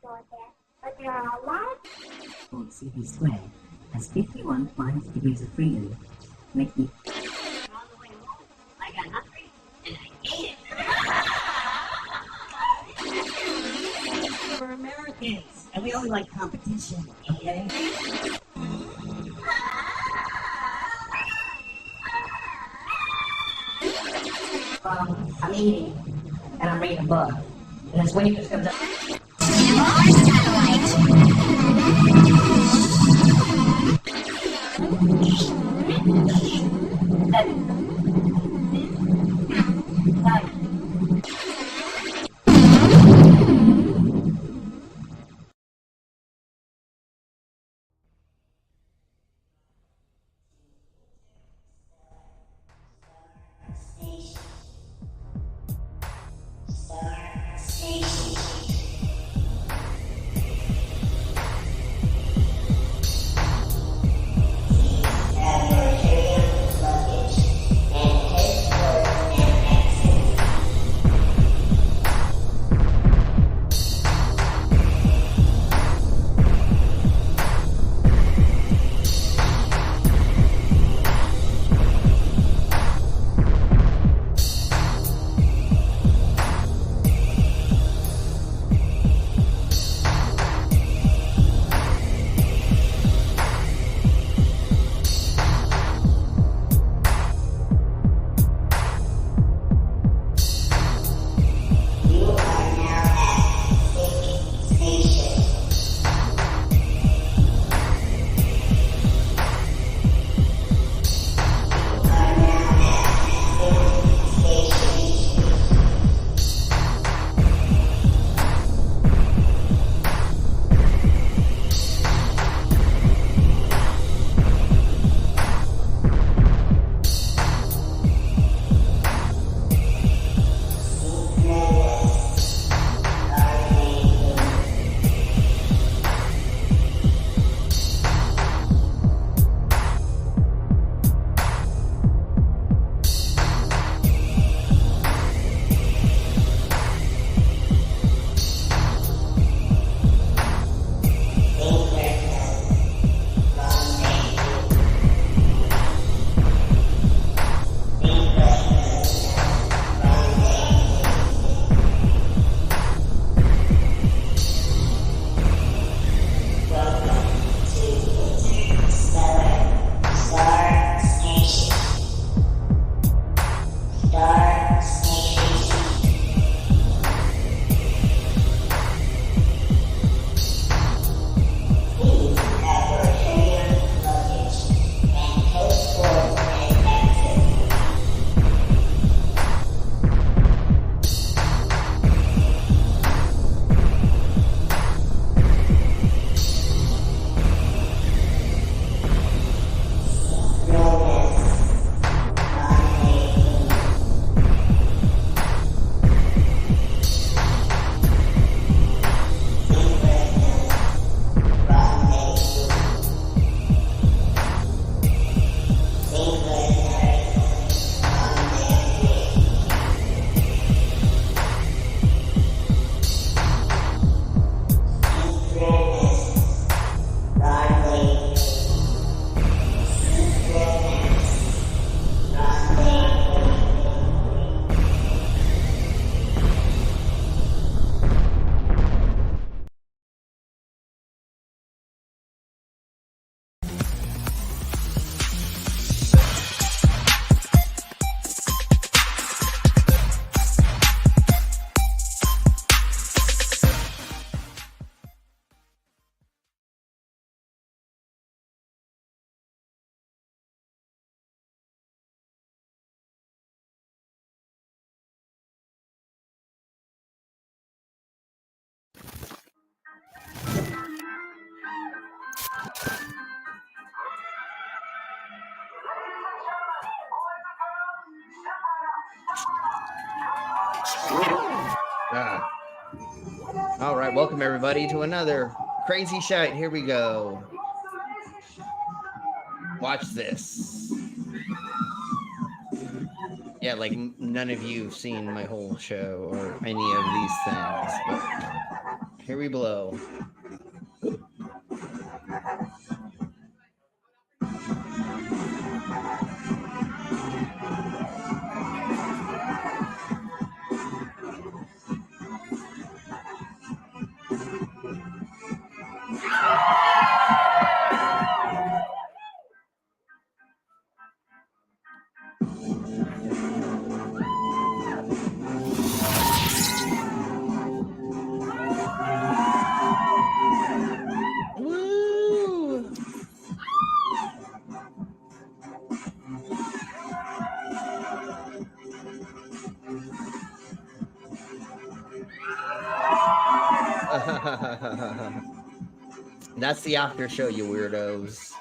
But there are a lot of CP squared has 51 minus degrees of freedom, making all the way home. I got hungry and I ate it. We're Americans and we only like competition, okay? I'm eating and I'm reading a book. And this waitress comes up. All right, welcome everybody to another crazy shite. Here we go. Watch this. Yeah, like none of you have seen my whole show or any of these things. But Here we blow. Woo! That's the after show, you weirdos.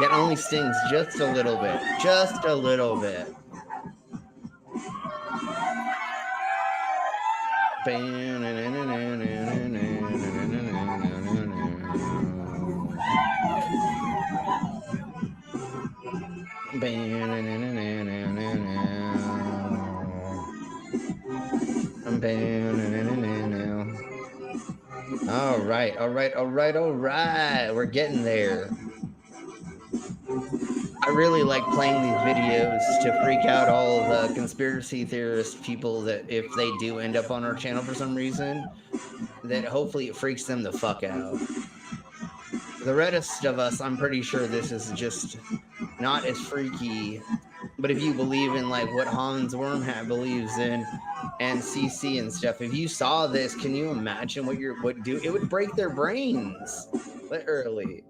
That only stings just a little bit. Just a little bit. All right, all right, all right, all right. We're getting there. I really like playing these videos to freak out all the conspiracy theorist people that if they do end up on our channel for some reason, that hopefully it freaks them the fuck out. The rest of us, I'm pretty sure this is just not as freaky. But if you believe in like what Hans Wormhat believes in and CC and stuff, if you saw this, can you imagine what you would do? It would break their brains, literally.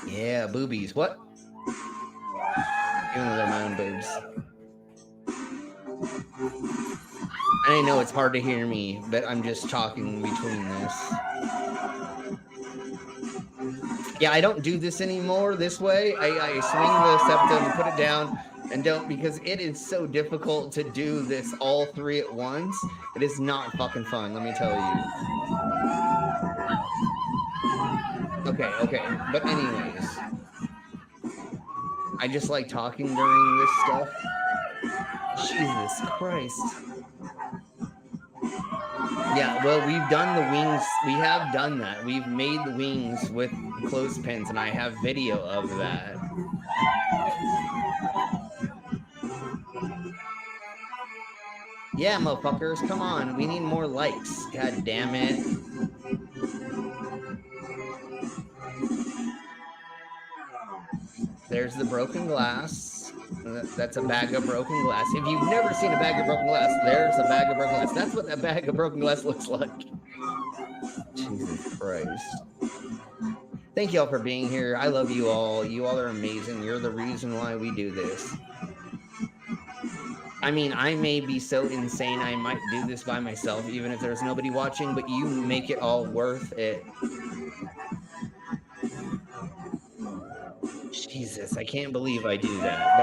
Yeah, boobies. What? Even though they're my own boobs. I know it's hard to hear me, but I'm just talking between this. Yeah, I don't do this anymore this way. I swing the septum, put it down, and don't, because it is so difficult to do this all three at once. It is not fucking fun, let me tell you. Okay. But anyways, I just like talking during this stuff. Jesus Christ. Yeah, well, we've done the wings. We have done that. We've made the wings with clothespins, and I have video of that. Yeah, motherfuckers, come on. We need more likes. God damn it. There's the broken glass. That's a bag of broken glass. If you've never seen a bag of broken glass, there's a bag of broken glass. That's what a bag of broken glass looks like. Jesus Christ. Thank you all for being here. I love you all. You all are amazing. You're the reason why we do this. I mean, I may be so insane I might do this by myself, even if there's nobody watching, but you make it all worth it. Jesus, I can't believe I do that.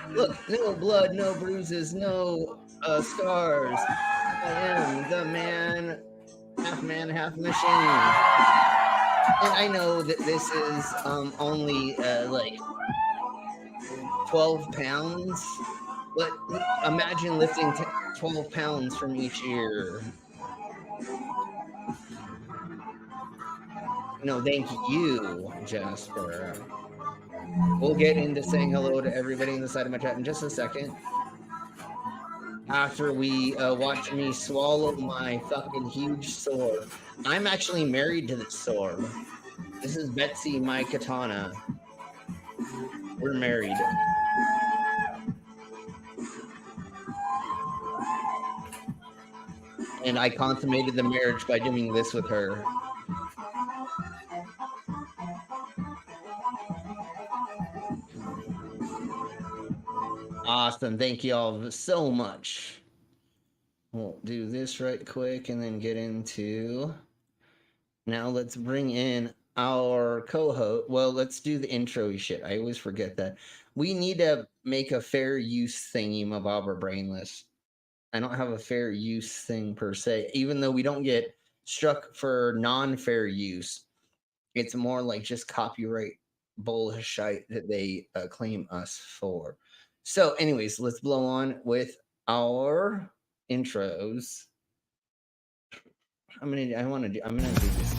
But look, no blood, no bruises, no scars. I am the man, half machine. And I know that this is only like 12 pounds, but imagine lifting 12 pounds from each ear. No, thank you, Jasper. We'll get into saying hello to everybody in the side of my chat in just a second. After we watch me swallow my fucking huge sword. I'm actually married to this sword. This is Betsy, my katana. We're married. And I consummated the marriage by doing this with her. Awesome. Thank you all so much. We'll do this right quick and then get into... Now let's bring in our co-host. Well, let's do the intro shit. I always forget that. We need to make a fair use thingy, Mabob or Brainless. I don't have a fair use thing per se, even though we don't get struck for non-fair use. It's more like just copyright bullshit that they claim us for. So, anyways, let's blow on with our intros. I'm gonna do this.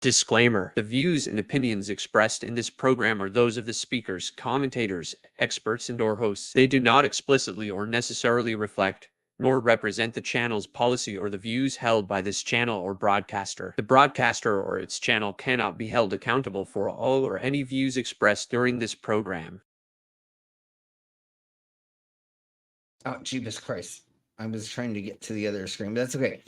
Disclaimer: the views and opinions expressed in this program are those of the speakers, commentators, experts, and/or hosts. They do not explicitly or necessarily reflect nor represent the channel's policy or the views held by this channel or broadcaster. The broadcaster or its channel cannot be held accountable for all or any views expressed during this program. Oh, Jesus Christ. I was trying to get to the other screen, but that's okay.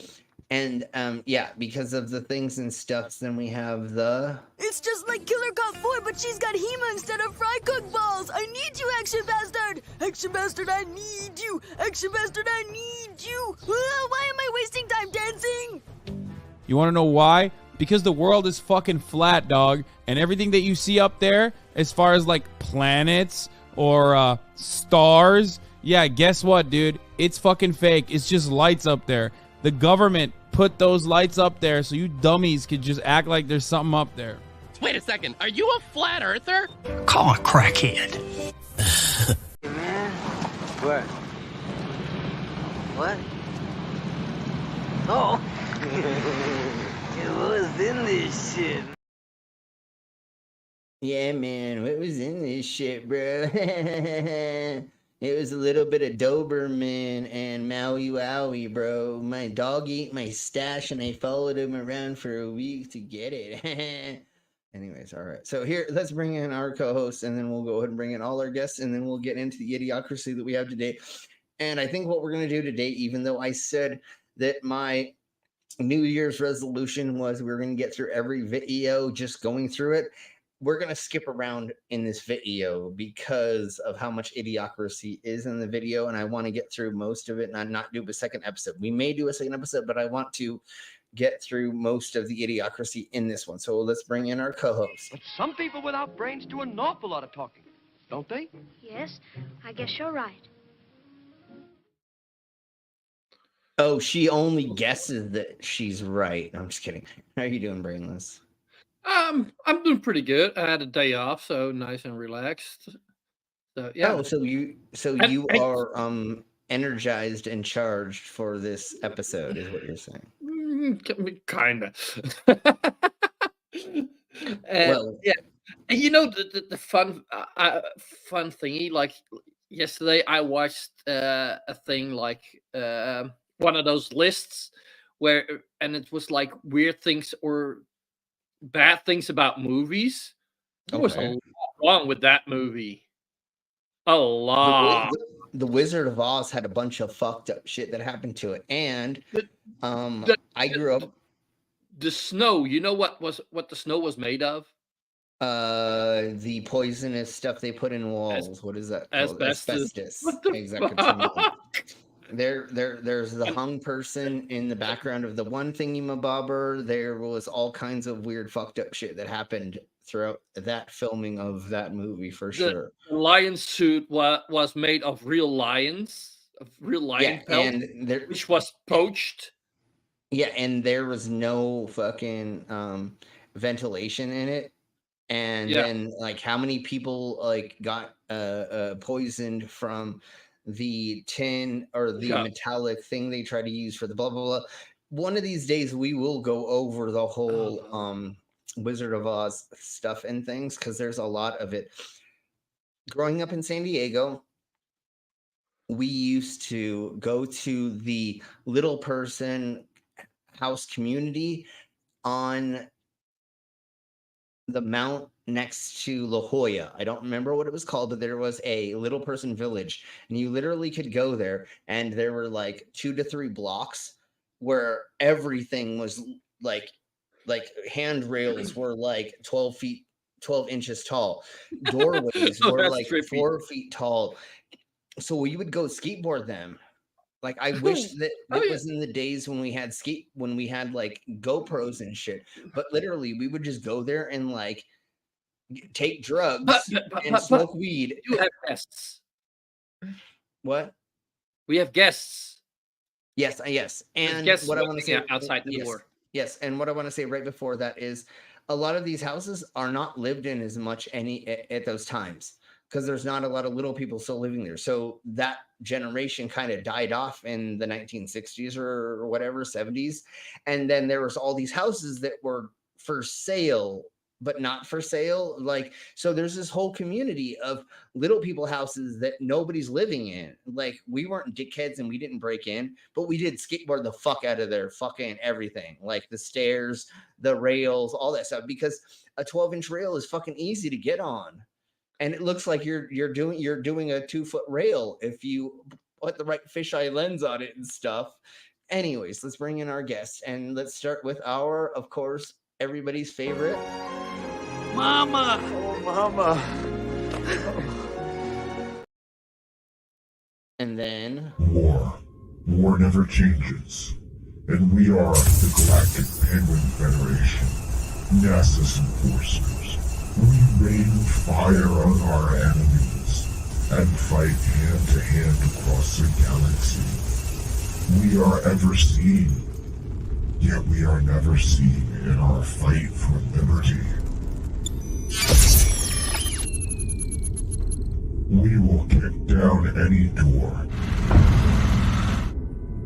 And yeah, because of the things and stuff, then we have the... It's just like Killer Cop 4, but she's got Hema instead of fry cook balls. I need you, Action Bastard. Action Bastard, I need you. Action Bastard, I need you. Why am I wasting time dancing? You want to know why? Because the world is fucking flat, dog. And everything that you see up there, as far as like planets or stars, yeah, guess what, dude? It's fucking fake. It's just lights up there. The government put those lights up there so you dummies could just act like there's something up there. Wait a second, are you a flat earther? Call a crackhead. Man, what? What? Oh, what was in this shit? Yeah, man, what was in this shit, bro? It was a little bit of Doberman and Maui Wowie, bro. My dog ate my stash and I followed him around for a week to get it. Anyways, all right. So here, let's bring in our co-host and then we'll go ahead and bring in all our guests and then we'll get into the idiocracy that we have today. And I think what we're going to do today, even though I said that my New Year's resolution was we were going to get through every video, just going through it, we're going to skip around in this video because of how much idiocracy is in the video. And I want to get through most of it and not do a second episode. We may do a second episode, but I want to get through most of the idiocracy in this one. So let's bring in our co-host. But some people without brains do an awful lot of talking, don't they? Yes, I guess you're right. Oh, she only guesses that she's right. I'm just kidding. How are you doing, Brainless? I'm doing pretty good. I had a day off, so nice and relaxed. So yeah. Oh, so you are energized and charged for this episode, is what you're saying. Kinda. Well, yeah. And you know the fun thingy, like yesterday I watched a thing like one of those lists and it was like weird things or bad things about movies. There was a lot wrong with that movie. A lot. The Wizard of Oz had a bunch of fucked up shit that happened to it, and I grew up. The snow. You know what the snow was made of? The poisonous stuff they put in walls. What is that? Asbestos. What the fuck? There's the hung person in the background of the one thingy-mabobber. There was all kinds of weird fucked up shit that happened throughout that filming of that movie for sure. The lion suit was made of real lions, pelt, which was poached. Yeah, and there was no fucking ventilation in it. And then like how many people like got poisoned from the tin or the metallic thing they try to use for the blah blah blah. One of these days we will go over the whole Wizard of Oz stuff and things because there's a lot of it. Growing up in San Diego, we used to go to the Little Person house community on the mount next to La Jolla. I don't remember what it was called, but there was a Little Person village, and you literally could go there, and there were like 2 to 3 blocks where everything was like handrails were like 12 inches tall. Doorways were like 4 feet tall. So we would go skateboard them Like I wish that Oh, yeah. was in the days when we had like GoPros and shit. But literally, we would just go there and like take drugs and smoke weed. You have guests. What? We have guests. Yes, yes. And guests what I want to say outside the yes, door. yes, and what I want to say right before that is a lot of these houses are not lived in as much at those times because there's not a lot of little people still living there. So that generation kind of died off in the 1960s or whatever, 70s. And then there was all these houses that were for sale but not for sale. Like, so there's this whole community of little people houses that nobody's living in. Like, we weren't dickheads and we didn't break in, but we did skateboard the fuck out of there, fucking everything, like the stairs, the rails, all that stuff, because a 12-inch rail is fucking easy to get on. And it looks like you're doing a 2-foot rail if you put the right fisheye lens on it and stuff. Anyways, let's bring in our guests and let's start with our, of course, everybody's favorite, Mama. Oh, Mama. And then war never changes, and we are the Galactic Penguin Federation, NASA's enforcers. We rain fire on our enemies and fight hand to hand across the galaxy. We are ever seen, yet we are never seen in our fight for liberty. We will kick down any door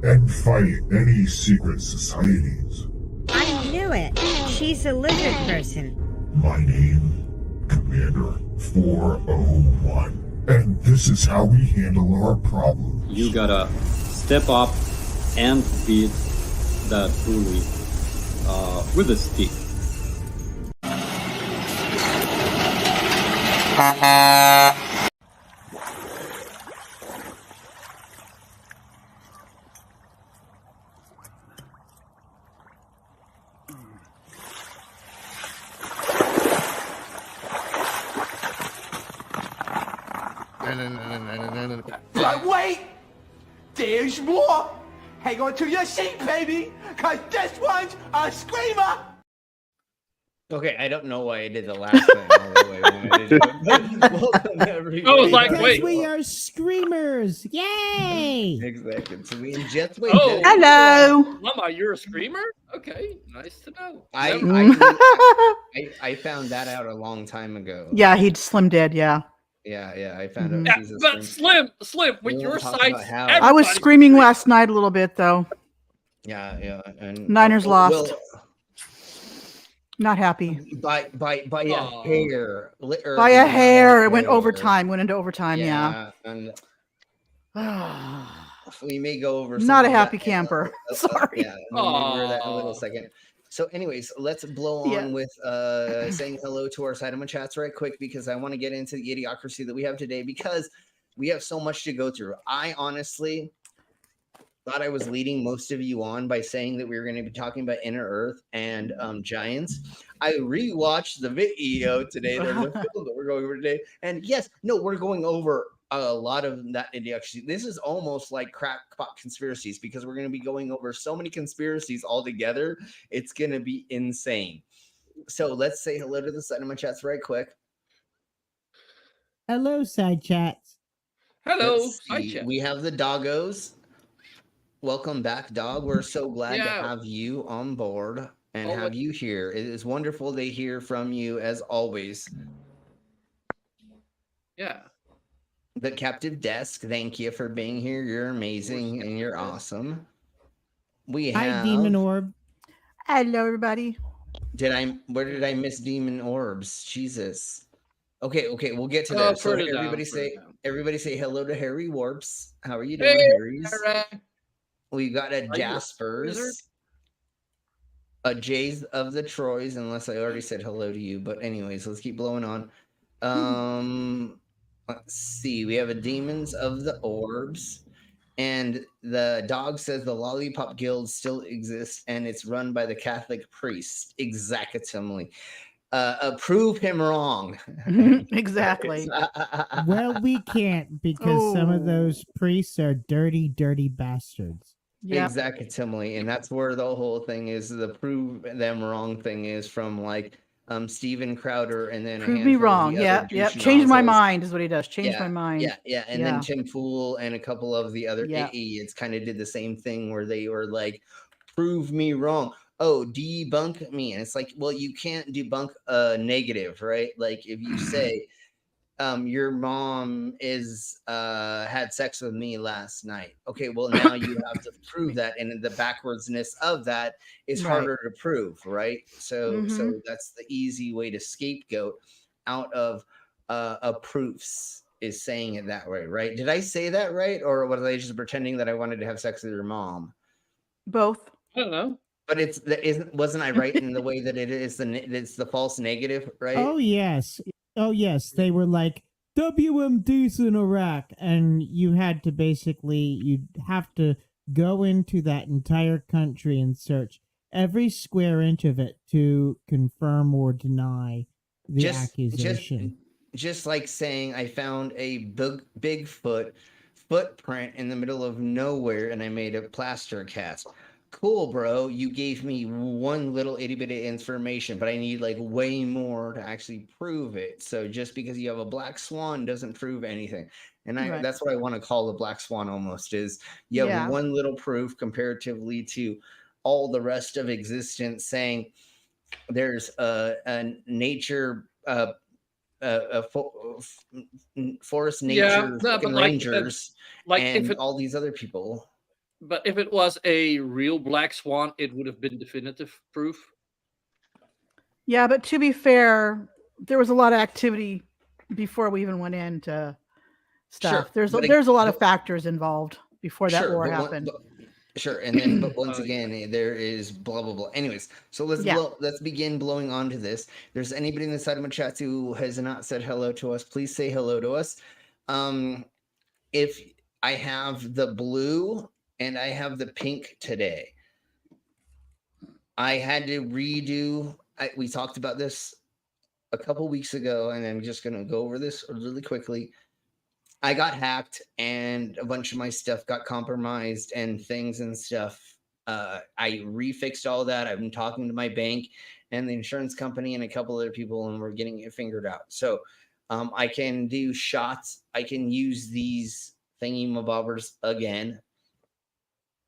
and fight any secret societies. I knew it. She's a lizard person. My name, Commander 401. And this is how we handle our problems. You gotta step up and beat that bully with a stick. But wait! There's more! Hang on to your seat, baby! Cause this one's a screamer! okay, I don't know why I did the last thing all the way when I did it, but welcome everybody. I was like, Because wait. we are screamers! Yay! Exactly. So we ingest. Oh, hello. Mama, you're a screamer? Okay, nice to know. I found that out a long time ago. Yeah, he'd Slim did. Yeah. Yeah, I found out. Yeah, she's a but screamer. Slim, with We your won't talk size, about how- I was screaming last night a little bit though. Yeah, and Niners lost. Well, Not happy. by a hair. By a hair. It went overtime. Went into overtime. Yeah. And we may go over. Not a some of happy that, camper. Sorry. Yeah, we'll go over that in a little second. So, anyways, let's blow on with saying hello to our Saitama chats right quick because I want to get into the idiocracy that we have today because we have so much to go through. I honestly thought I was leading most of you on by saying that we were going to be talking about Inner Earth and giants. I rewatched the video today, the film that we're going over today, and yes, no, we're going over a lot of that idiocracy. This is almost like crackpot conspiracies because we're going to be going over so many conspiracies all together. It's going to be insane. So let's say hello to the Saitama chats right quick. Hello, side chats. Hello, side chat. We have the doggos. Welcome back, dog. We're so glad to have you on board and have you here. It is wonderful to hear from you as always. Yeah. The Captive Desk, thank you for being here. You're amazing and you're awesome. We have Hi, Demon Orb. Hello, everybody. Where did I miss Demon Orbs? Jesus. Okay, we'll get to that. So everybody say hello to Harry Warps. How are you doing, Harry's? We got a Jaspers, a Jays of the Troys, unless I already said hello to you. But anyways, let's keep blowing on. Let's see. We have a Demons of the Orbs, and the dog says the Lollipop Guild still exists, and it's run by the Catholic priest. Exactly. prove him wrong. Exactly. Well, we can't because some of those priests are dirty, dirty bastards. Yeah. Exactly, and that's where the whole thing is. The prove them wrong thing is from like Steven Crowder, and then Prove a me handful wrong. of the Yeah, other yeah. douche Change my nozzles. mind is what he does. Change my mind. And then Tim Pool and a couple of the other Yeah. idiots kind of did the same thing where they were like, prove me wrong. Oh, debunk me. And it's like, well, you can't debunk a negative, right? Like if you say, your mom is had sex with me last night. Okay, well now you have to prove that, and the backwardsness of that is harder to prove, right? So that's the easy way to scapegoat out of proofs is saying it that way, right? Did I say that right, or was I just pretending that I wanted to have sex with your mom? Both. I don't know. But wasn't I right in the way that it's the false negative, right? Oh yes, they were like WMDs in Iraq, and you had to you'd have to go into that entire country and search every square inch of it to confirm or deny the accusation. Just like saying I found a Bigfoot footprint in the middle of nowhere and I made a plaster cast. Cool, bro. You gave me one little itty bitty information, but I need like way more to actually prove it. So just because you have a black swan doesn't prove anything. And that's what I want to call the black swan almost is you have one little proof comparatively to all the rest of existence saying there's a nature forest nature rangers and all these other people. But if it was a real black swan, it would have been definitive proof. Yeah, but to be fair, there was a lot of activity before we even went into stuff. Sure, there's a lot of factors involved before that war happened. And then, but once again, there is blah blah blah. Anyways, so let's begin blowing on to this. If there's anybody in the side of my chat who has not said hello to us, please say hello to us. If I have the blue and I have the pink today, I had to redo. We talked about this a couple weeks ago, and I'm just gonna go over this really quickly. I got hacked and a bunch of my stuff got compromised and things and stuff. I refixed all that. I've been talking to my bank and the insurance company and a couple other people, and we're getting it figured out. So I can do shots. I can use these thingy-mabobbers again.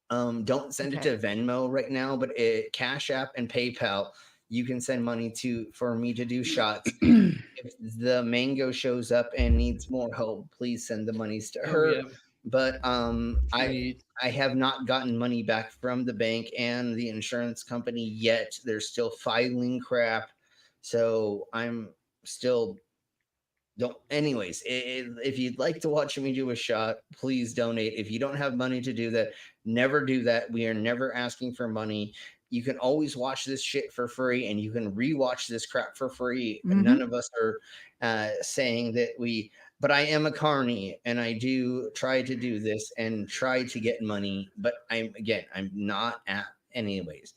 Don't send it to Venmo right now, but Cash App and PayPal, you can send money for me to do shots. If the mango shows up and needs more help, please send the monies to her. Yeah. But I have not gotten money back from the bank and the insurance company yet. They're still filing crap. So I'm still anyways, if you'd like to watch me do a shot, please donate. If you don't have money to do that, never do that. We are never asking for money. You can always watch this shit for free, and you can rewatch this crap for free. Mm-hmm. None of us are saying that but I am a carny, and I do try to do this and try to get money, but I'm not at anyways.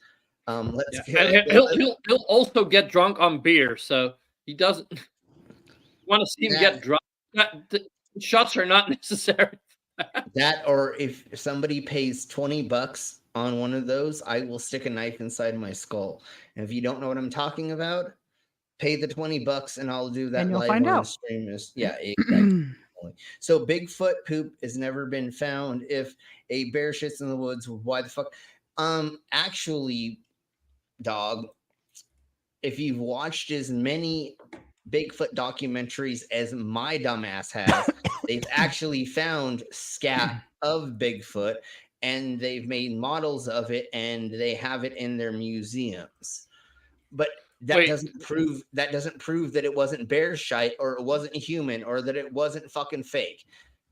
He'll also get drunk on beer, so he doesn't want to see him get drunk. Shots are not necessary. That, or if somebody pays $20 on one of those, I will stick a knife inside my skull. And if you don't know what I'm talking about, pay the $20 and I'll do that live on the stream. Yeah, exactly. So Bigfoot poop has never been found. If a bear shits in the woods, why the fuck? Actually, dog, if you've watched as many Bigfoot documentaries as my dumbass has, they've actually found scat of Bigfoot, and they've made models of it, and they have it in their museums. But that doesn't prove that it wasn't bear shite, or it wasn't human, or that it wasn't fucking fake.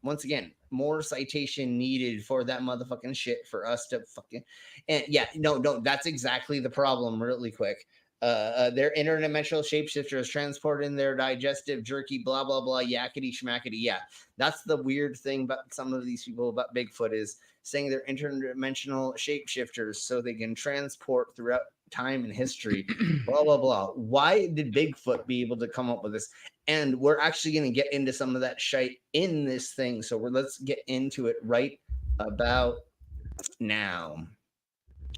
Once again, more citation needed for that motherfucking shit for us to fucking. And yeah, no, that's exactly the problem. Really quick. Their interdimensional shapeshifters transported in their digestive jerky, blah blah blah, yakety schmackety. Yeah, that's the weird thing about some of these people about Bigfoot is saying they're interdimensional shapeshifters so they can transport throughout time in history, blah, blah, blah. Why did Bigfoot be able to come up with this? And we're actually going to get into some of that shite in this thing. So let's get into it right about now.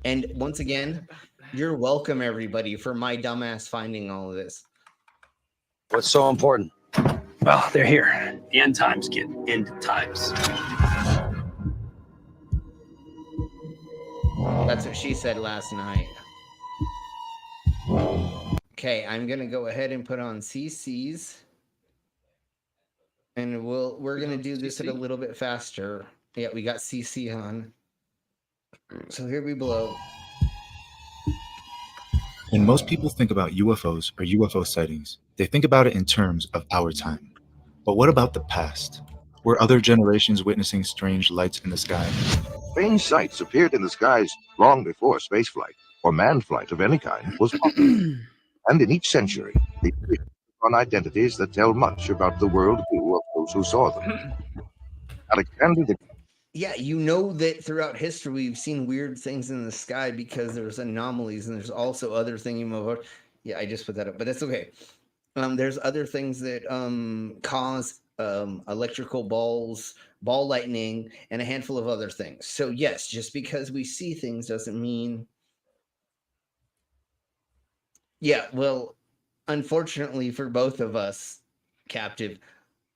And once again, you're welcome, everybody, for my dumbass finding all of this. What's so important? Well, they're here. The end times, kid. End times. That's what she said last night. Okay, I'm gonna go ahead and put on CC's, and we're gonna do this at a little bit faster. Yeah, we got CC on. So here we blow. When most people think about UFOs or UFO sightings, they think about it in terms of our time. But what about the past? Were other generations witnessing strange lights in the sky? Strange sights appeared in the skies long before spaceflight or manned flight of any kind was possible. And in each century, they took on identities that tell much about the world view of those who saw them. Alexander the Yeah, you know that throughout history we've seen weird things in the sky because there's anomalies, and there's also other things. Yeah, I just put that up, but that's okay. There's other things that cause electrical balls, ball lightning, and a handful of other things. So yes, just because we see things doesn't mean. Yeah, well, unfortunately for both of us, Captive,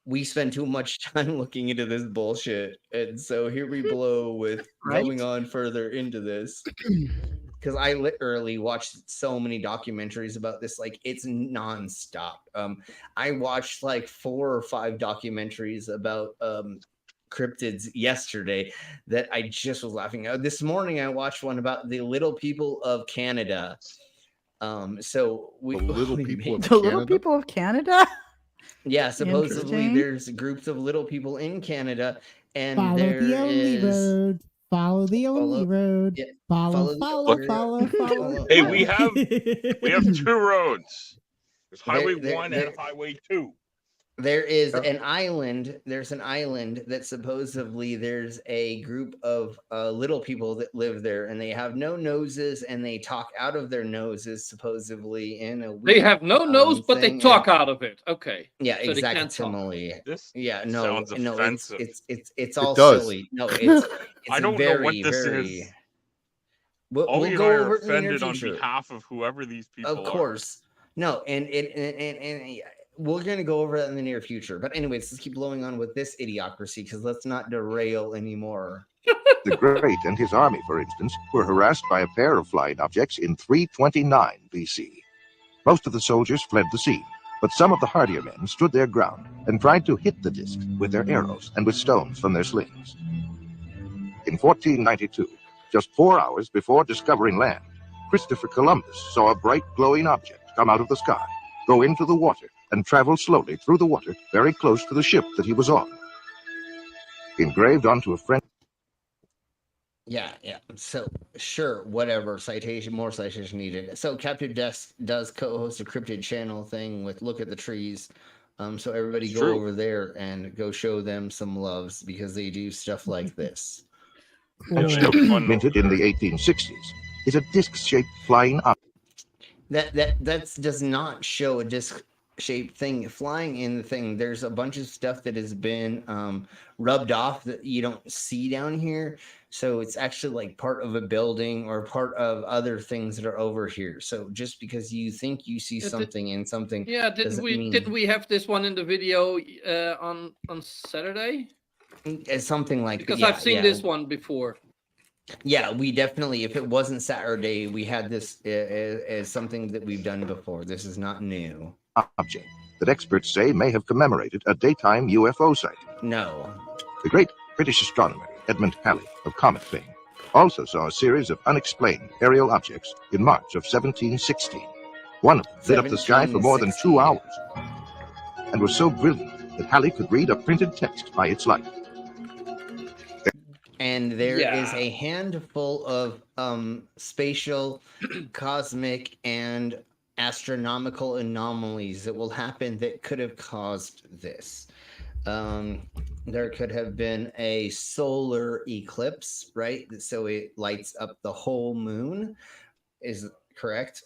we spend too much time looking into this bullshit. And so here we blow with going on further into this. Because I literally watched so many documentaries about this. Like, it's nonstop. I watched like 4 or 5 documentaries about cryptids yesterday that I just was laughing at. This morning I watched one about the little people of Canada. So we the little people of Canada. Yeah, supposedly there's groups of little people in Canada, and follow the only road. Follow the only road. Yeah, Follow. Hey, we have 2 roads. There's Highway 1 and Highway 2. There is an island. There's an island that supposedly there's a group of little people that live there, and they have no noses, and they talk out of their noses, supposedly in a. They have no nose, but they talk out of it. Okay. Yeah, so exactly. Yeah, no, sounds no, offensive. it's all silly. No, it's I don't know what this is. All you and I are offended on behalf of whoever these people are. Of course. No, and we're going to go over that in the near future. But anyways, let's keep blowing on with this idiocracy, because let's not derail anymore. The Great and his army, for instance, were harassed by a pair of flying objects in 329 BC. Most of the soldiers fled the scene, but some of the hardier men stood their ground and tried to hit the discs with their arrows and with stones from their slings. In 1492, just 4 hours before discovering land, Christopher Columbus saw a bright glowing object come out of the sky, go into the water, and travel slowly through the water very close to the ship that he was on. Engraved onto a French. Yeah. So, sure, whatever. More citation needed. So, Captive Desk does co-host a cryptid channel thing with Look at the Trees. So everybody go over there and go show them some loves, because they do stuff like this. Minted in the 1860s is a disc-shaped flying object. That does not show a disc-shaped thing flying in the thing. There's a bunch of stuff that has been rubbed off that you don't see down here. So it's actually like part of a building or part of other things that are over here. So just because you think you see something in something, didn't we have this one in the video on Saturday? Something like because I've seen this one before. Yeah, we definitely, if it wasn't Saturday, we had this as something that we've done before. This is not new. Object that experts say may have commemorated a daytime UFO sighting. No. The great British astronomer Edmund Halley of comet fame also saw a series of unexplained aerial objects in March of 1716. One of them lit up the sky for more than 2 hours and was so brilliant that Halley could read a printed text by its light. And there is a handful of spatial, cosmic, and astronomical anomalies that will happen that could have caused this. There could have been a solar eclipse, right? So it lights up the whole moon. correct?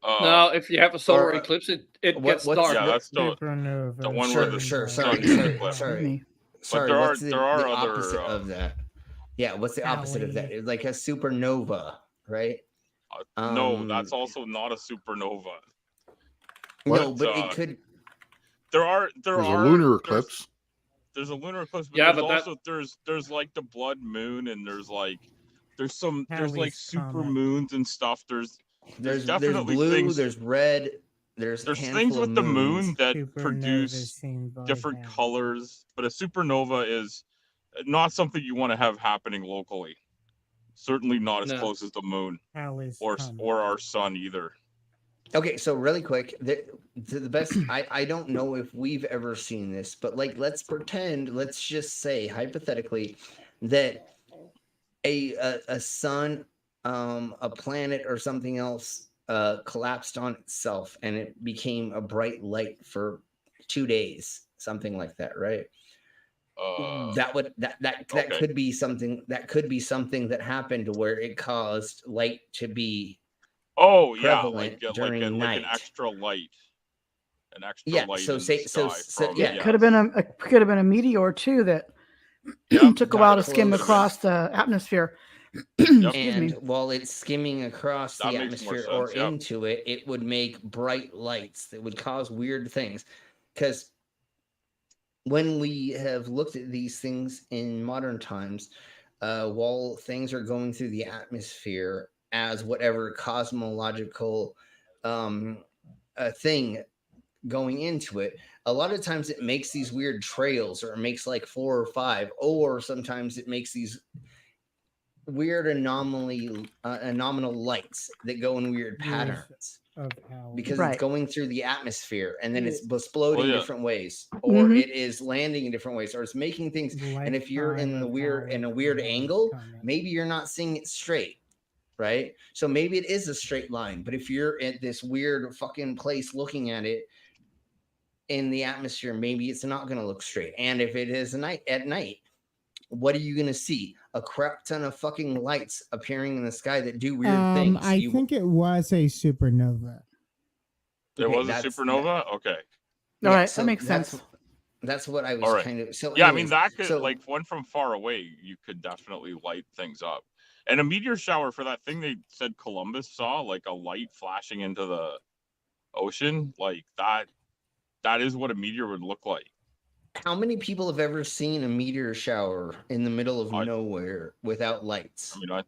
No, if you have a solar eclipse, it gets dark. Yeah, that's the one where the sun is eclipsed. But there what's are the other opposite of that? Yeah, what's the opposite of that? It's like a supernova, right? No, that's also not a supernova. No, but it could. There's a lunar eclipse. There's a lunar eclipse, but Yeah, there's but also there's like the blood moon, and there's like super comet. moons and stuff. There's There's definitely blue, things. there's red, there's things with the moon that produce seem very different bad. colors, but a supernova is not something you want to have happening locally. Certainly not as close as the moon or our sun either. Okay, so really quick, the best, I don't know if we've ever seen this, but like, let's just say hypothetically that a sun, a planet or something else collapsed on itself and it became a bright light for 2 days, something like that, right? That could be something that happened to where it caused light to be like during an extra light, light so in say the sky It could have been a meteor too that took a while to skim across the atmosphere. And while it's skimming across the atmosphere or into it, it would make bright lights that would cause weird things. Because when we have looked at these things in modern times, while things are going through the atmosphere as whatever cosmological thing going into it, a lot of times it makes these weird trails, or it makes like 4 or 5, or sometimes it makes these weird anomalous lights that go in weird patterns because it's going through the atmosphere and then it's exploding different ways, or it is landing in different ways, or it's making things. And if you're in a weird angle, maybe you're not seeing it straight, right? So maybe it is a straight line, but if you're at this weird fucking place looking at it in the atmosphere, maybe it's not going to look straight. And if it is at night, what are you going to see? A crap ton of fucking lights appearing in the sky that do weird things. I think it was a supernova. It was a supernova? Okay. All right, that makes sense. That's what I was kind of... So yeah, anyways, I mean, that could, like, one from far away, you could definitely light things up. And a meteor shower, for that thing they said Columbus saw, like a light flashing into the ocean, like that is what a meteor would look like. How many people have ever seen a meteor shower in the middle of nowhere without lights? I mean,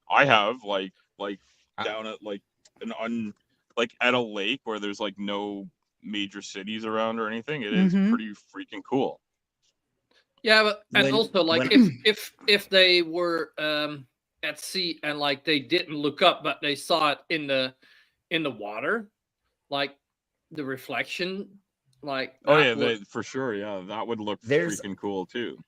I have like down at like at a lake where there's like no major cities around or anything. It is pretty freaking cool. Yeah, but also like if they were at sea and like they didn't look up, but they saw it in the water, like the reflection. Like for sure, yeah, that would look freaking cool too.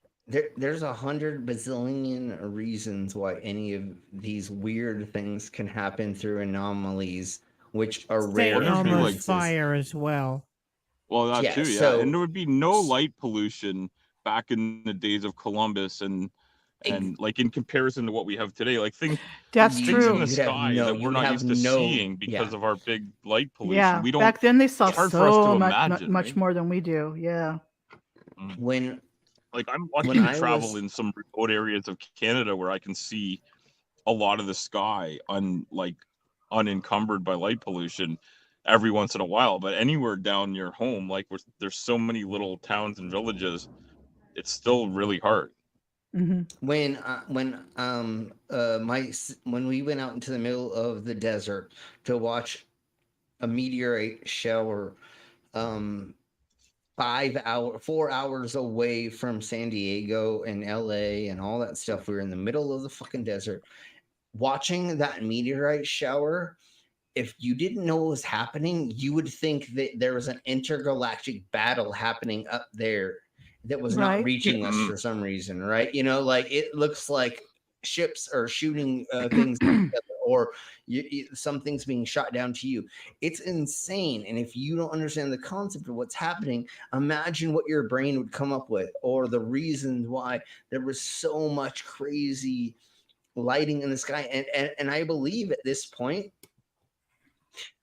There's 100 bazillion reasons why any of these weird things can happen through anomalies, which are rare. Almost fire as well. Well, that too, yeah. And there would be no light pollution back in the days of Columbus, and like in comparison to what we have today, like things in the sky that we're not used to seeing because of our big light pollution. Yeah, we don't. Back then they saw so much much more than we do. Yeah. When I'm lucky to travel in some remote areas of Canada where I can see a lot of the sky unencumbered by light pollution every once in a while, but anywhere down near home, like there's so many little towns and villages, it's still really hard. When we went out into the middle of the desert to watch a meteorite shower, 4 hours away from San Diego and LA and all that stuff, we were in the middle of the fucking desert watching that meteorite shower. If you didn't know what was happening, you would think that there was an intergalactic battle happening up there that was not reaching us for some reason, right? You know, like it looks like ships are shooting things together, or something's being shot down to you. It's insane. And if you don't understand the concept of what's happening, imagine what your brain would come up with, or the reasons why there was so much crazy lighting in the sky, and I believe at this point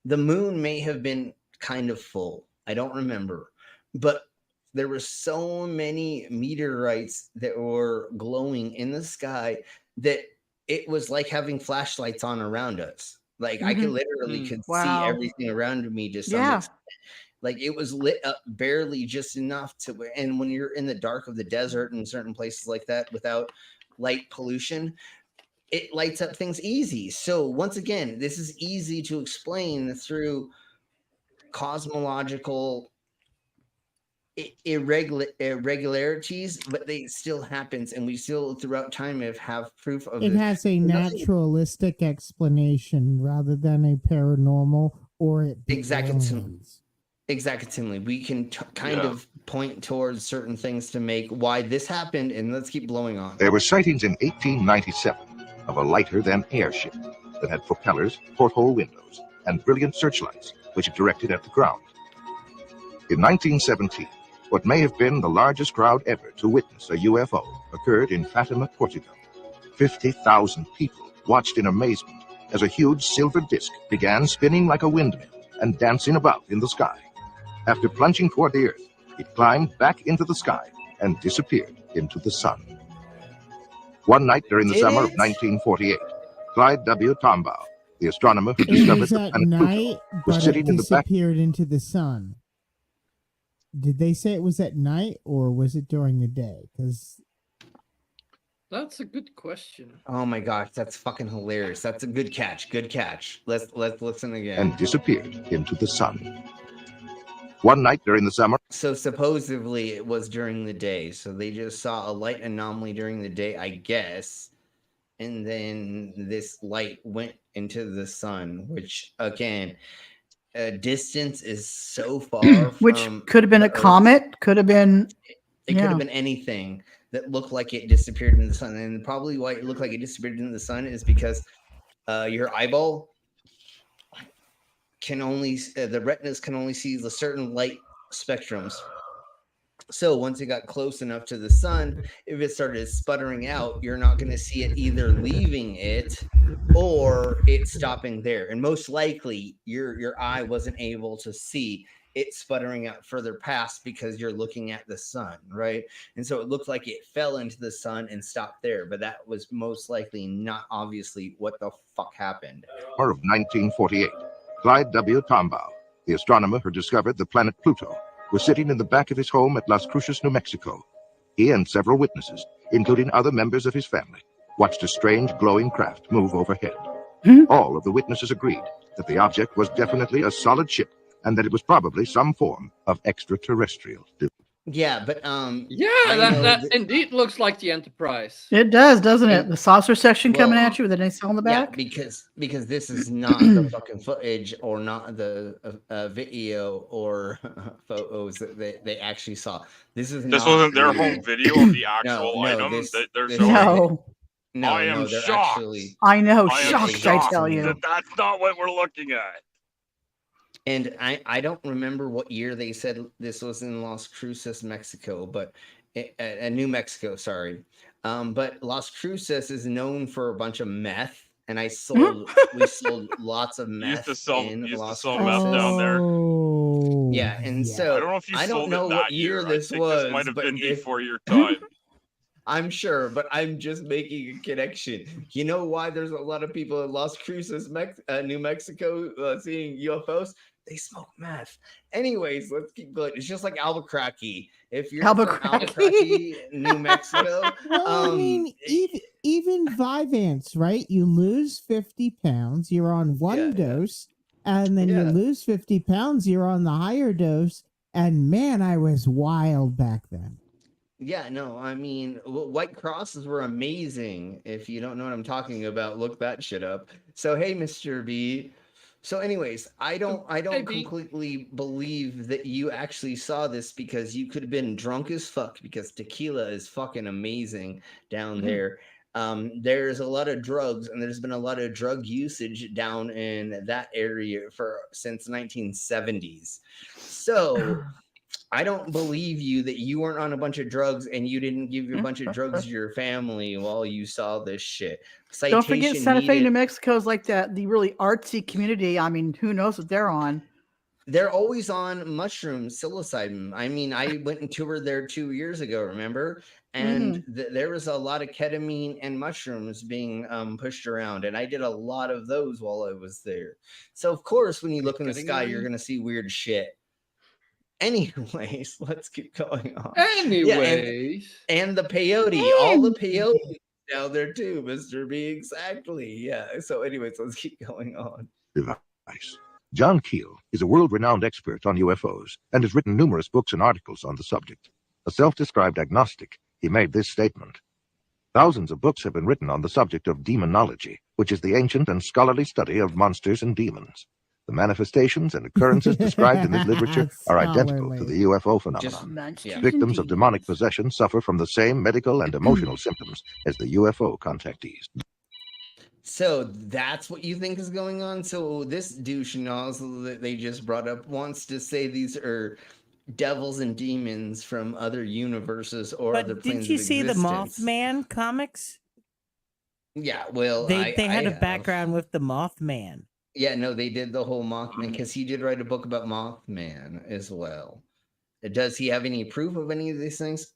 the moon may have been kind of full. I don't remember, but there were so many meteorites that were glowing in the sky that it was like having flashlights on around us. Like I could literally could see everything around me to some extent. Like it was lit up barely just enough to, and when you're in the dark of the desert and certain places like that without light pollution, it lights up things easy. So once again, this is easy to explain through cosmological irregularities, but they still happens, and we still throughout time have proof of it. Has a naturalistic explanation rather than a paranormal or it Exactly. We can kind of point towards certain things to make why this happened, and let's keep blowing on. There were sightings in 1897 of a lighter-than airship that had propellers, porthole windows, and brilliant searchlights, which it directed at the ground. In 1917, what may have been the largest crowd ever to witness a UFO occurred in Fatima, Portugal. 50,000 people watched in amazement as a huge silver disc began spinning like a windmill and dancing about in the sky. After plunging toward the Earth, it climbed back into the sky and disappeared into the sun. One night during the summer of 1948, Clyde W. Tombaugh, the astronomer who discovered the planet Pluto, was sitting in the back. Disappeared into the sun. Did they say it was at night or was it during the day? Because that's a good question. Oh my gosh, that's fucking hilarious. That's a good catch. Good catch. Let's listen again. And disappeared into the sun. One night during the summer. So supposedly it was during the day. So they just saw a light anomaly during the day, I guess. And then this light went into the sun, which again, distance is so far which from could have been a comet, could have been it could have been anything that looked like it disappeared in the sun. And probably why it looked like it disappeared in the sun is because your eyeball can only the retinas can only see the certain light spectrums. So once it got close enough to the sun, if it started sputtering out, you're not going to see it either leaving it or it stopping there. And most likely your eye wasn't able to see it sputtering out further past because you're looking at the sun, right? And so it looked like it fell into the sun and stopped there, but that was most likely not obviously what the fuck happened. Of 1948, Clyde W. Tombaugh, the astronomer who discovered the planet Pluto, was sitting in the back of his home at Las Cruces, New Mexico. He and several witnesses, including other members of his family, watched a strange glowing craft move overhead. All of the witnesses agreed that the object was definitely a solid ship and that it was probably some form of extraterrestrial. Yeah, but that indeed looks like the Enterprise. It does, doesn't it? The saucer section coming at you with an ace on the back. Yeah, because this is not the fucking footage or not the video or photos that they actually saw. This wasn't their home video of the actual item that they're showing. No, I am they're shocked. Actually, I know, shocked, I tell you. That's not what we're looking at. And I don't remember what year they said this was in Las Cruces, Mexico, but New Mexico, sorry. But Las Cruces is known for a bunch of meth, and we sold lots of meth. Used to sell meth down there. Yeah, and so I don't know if you sold know it that what year this was. This might have been before your time. I'm sure, but I'm just making a connection. You know why there's a lot of people in Las Cruces, New Mexico, seeing UFOs? They smoke meth. Anyways, let's keep going. It's just like Albuquerque. If you're from Albuquerque, New Mexico, I mean, even Vyvanse, right? You lose 50 pounds, you're on one dose, and then you lose 50 pounds, you're on the higher dose. And man, I was wild back then. Yeah, no, I mean, White Crosses were amazing. If you don't know what I'm talking about, look that shit up. So, hey, Mr. B. So anyways, I don't completely believe that you actually saw this because you could have been drunk as fuck because tequila is fucking amazing down there. There's a lot of drugs and there's been a lot of drug usage down in that area since 1970s. So I don't believe you that you weren't on a bunch of drugs and you didn't give a bunch of drugs to your family while you saw this shit. Citation Don't forget Santa Fe, needed. New Mexico is like the really artsy community. I mean, who knows what they're on? They're always on mushrooms, psilocybin. I mean, I went and toured there 2 years ago, remember? And there was a lot of ketamine and mushrooms being pushed around. And I did a lot of those while I was there. So, of course, when you look in the sky, you're going to see weird shit. Anyways, let's keep going on. Anyways. And the peyote, all the peyote down there too, Mr. B. Exactly. Yeah. So anyways, let's keep going on. Device. John Keel is a world-renowned expert on UFOs and has written numerous books and articles on the subject. A self-described agnostic, he made this statement. Thousands of books have been written on the subject of demonology, which is the ancient and scholarly study of monsters and demons. The manifestations and occurrences described in this literature are identical to the UFO phenomenon. Victims of demonic possession suffer from the same medical and emotional symptoms as the UFO contactees. So that's what you think is going on? So this douche nozzle that they just brought up wants to say these are devils and demons from other universes or other planes Didn't you of see the existence. Mothman comics? Yeah, well, they had a background with the Mothman. Yeah, no, they did the whole Mothman because he did write a book about Mothman as well. Does he have any proof of any of these things?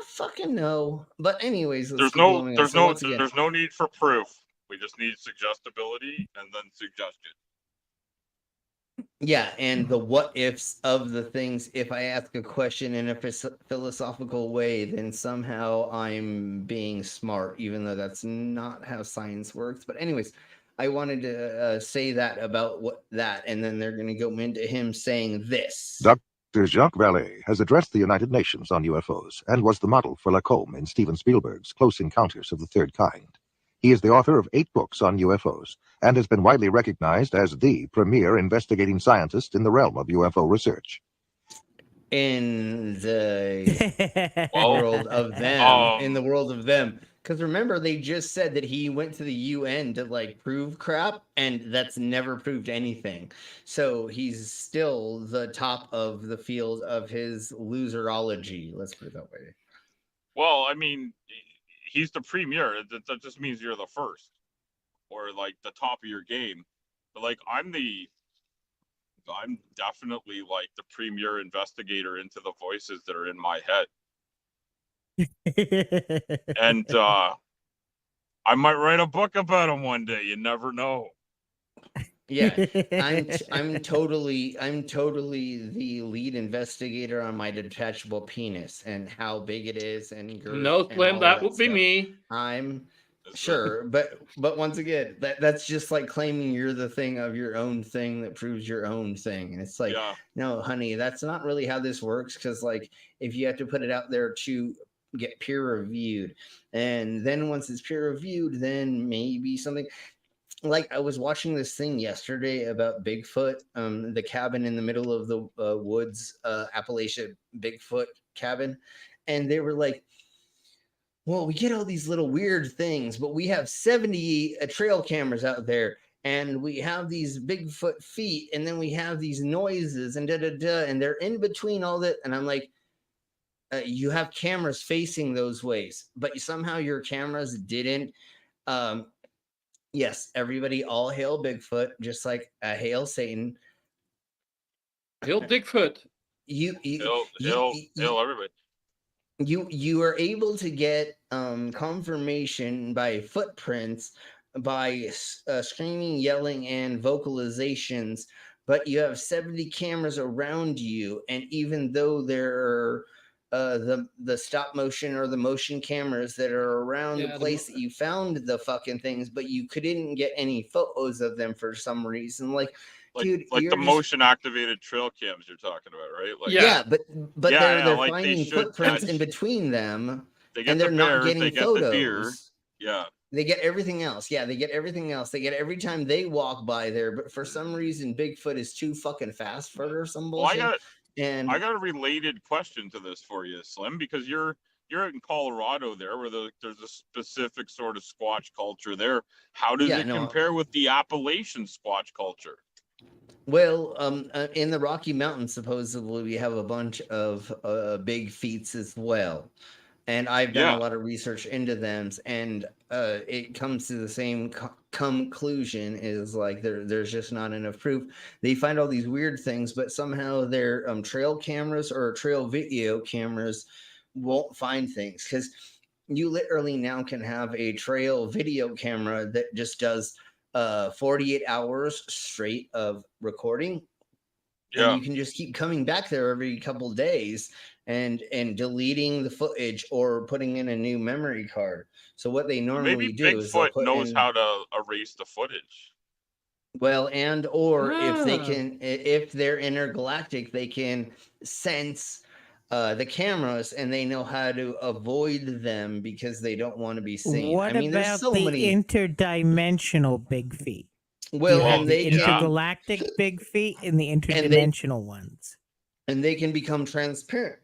Fucking no. But anyways, there's no need for proof. We just need suggestibility and then suggestion. Yeah, and the what ifs of the things. If I ask a question in a philosophical way, then somehow I'm being smart, even though that's not how science works. But anyways, I wanted to say that about that, and then they're going to go into him saying this. Dr. Jacques Vallée has addressed the United Nations on UFOs and was the model for Lacombe in Steven Spielberg's Close Encounters of the Third Kind. He is the author of 8 books on UFOs and has been widely recognized as the premier investigating scientist in the realm of UFO research. In the world of them. In the world of them. Because remember, they just said that he went to the UN to like prove crap, and that's never proved anything. So he's still the top of the field of his loserology. Let's put it that way. Well, I mean, he's the premier. That just means you're the first, or like the top of your game. But like, I'm definitely like the premier investigator into the voices that are in my head. And I might write a book about him one day. You never know. Yeah, I'm totally the lead investigator on my detachable penis and how big it is and girth. No, Glenn, that would be me. I'm sure, but once again, that's just like claiming you're the thing of your own thing that proves your own thing. And it's like, no, honey, that's not really how this works. Because like, if you have to put it out there to get peer reviewed, and then once it's peer reviewed, then maybe something. Like I was watching this thing yesterday about Bigfoot, the cabin in the middle of the woods, Appalachia Bigfoot cabin, and they were like, well, we get all these little weird things, but we have 70 trail cameras out there, and we have these Bigfoot feet, and then we have these noises, and and they're in between all that, and I'm like, you have cameras facing those ways, but somehow your cameras didn't. Yes, everybody, all hail Bigfoot, just like hail Satan. Hail Bigfoot. Hail everybody. You are able to get confirmation by footprints, by screaming, yelling, and vocalizations, but you have 70 cameras around you, and even though there are the stop motion or the motion cameras that are around the place that you found the fucking things, but you couldn't get any photos of them for some reason. Like dude, like the motion activated trail cams you're talking about, right? Like, yeah, but they're like finding footprints in between them, and they're not getting photos. Yeah. They get everything else. Yeah, they get everything else. They get every time they walk by there, but for some reason Bigfoot is too fucking fast for it or some bullshit. I got a related question to this for you, Slim, because you're in Colorado there, where there's a specific sort of Squatch culture there. How does it compare with the Appalachian Squatch culture? Well, in the Rocky Mountains, supposedly we have a bunch of big feats as well, and I've done a lot of research into them, and it comes to the same conclusion: is like there's just not enough proof. They find all these weird things, but somehow their trail cameras or trail video cameras won't find things, because you literally now can have a trail video camera that just does 48 hours straight of recording, and you can just keep coming back there every couple days and deleting the footage or putting in a new memory card. So what they normally do is Bigfoot knows how to erase the footage. Well, and or if they can, if they're intergalactic, they can sense the cameras, and they know how to avoid them because they don't want to be seen. What I mean, there's about so the many interdimensional big feet? Well, You have and the they can, intergalactic big feet and the interdimensional ones. and they can become transparent.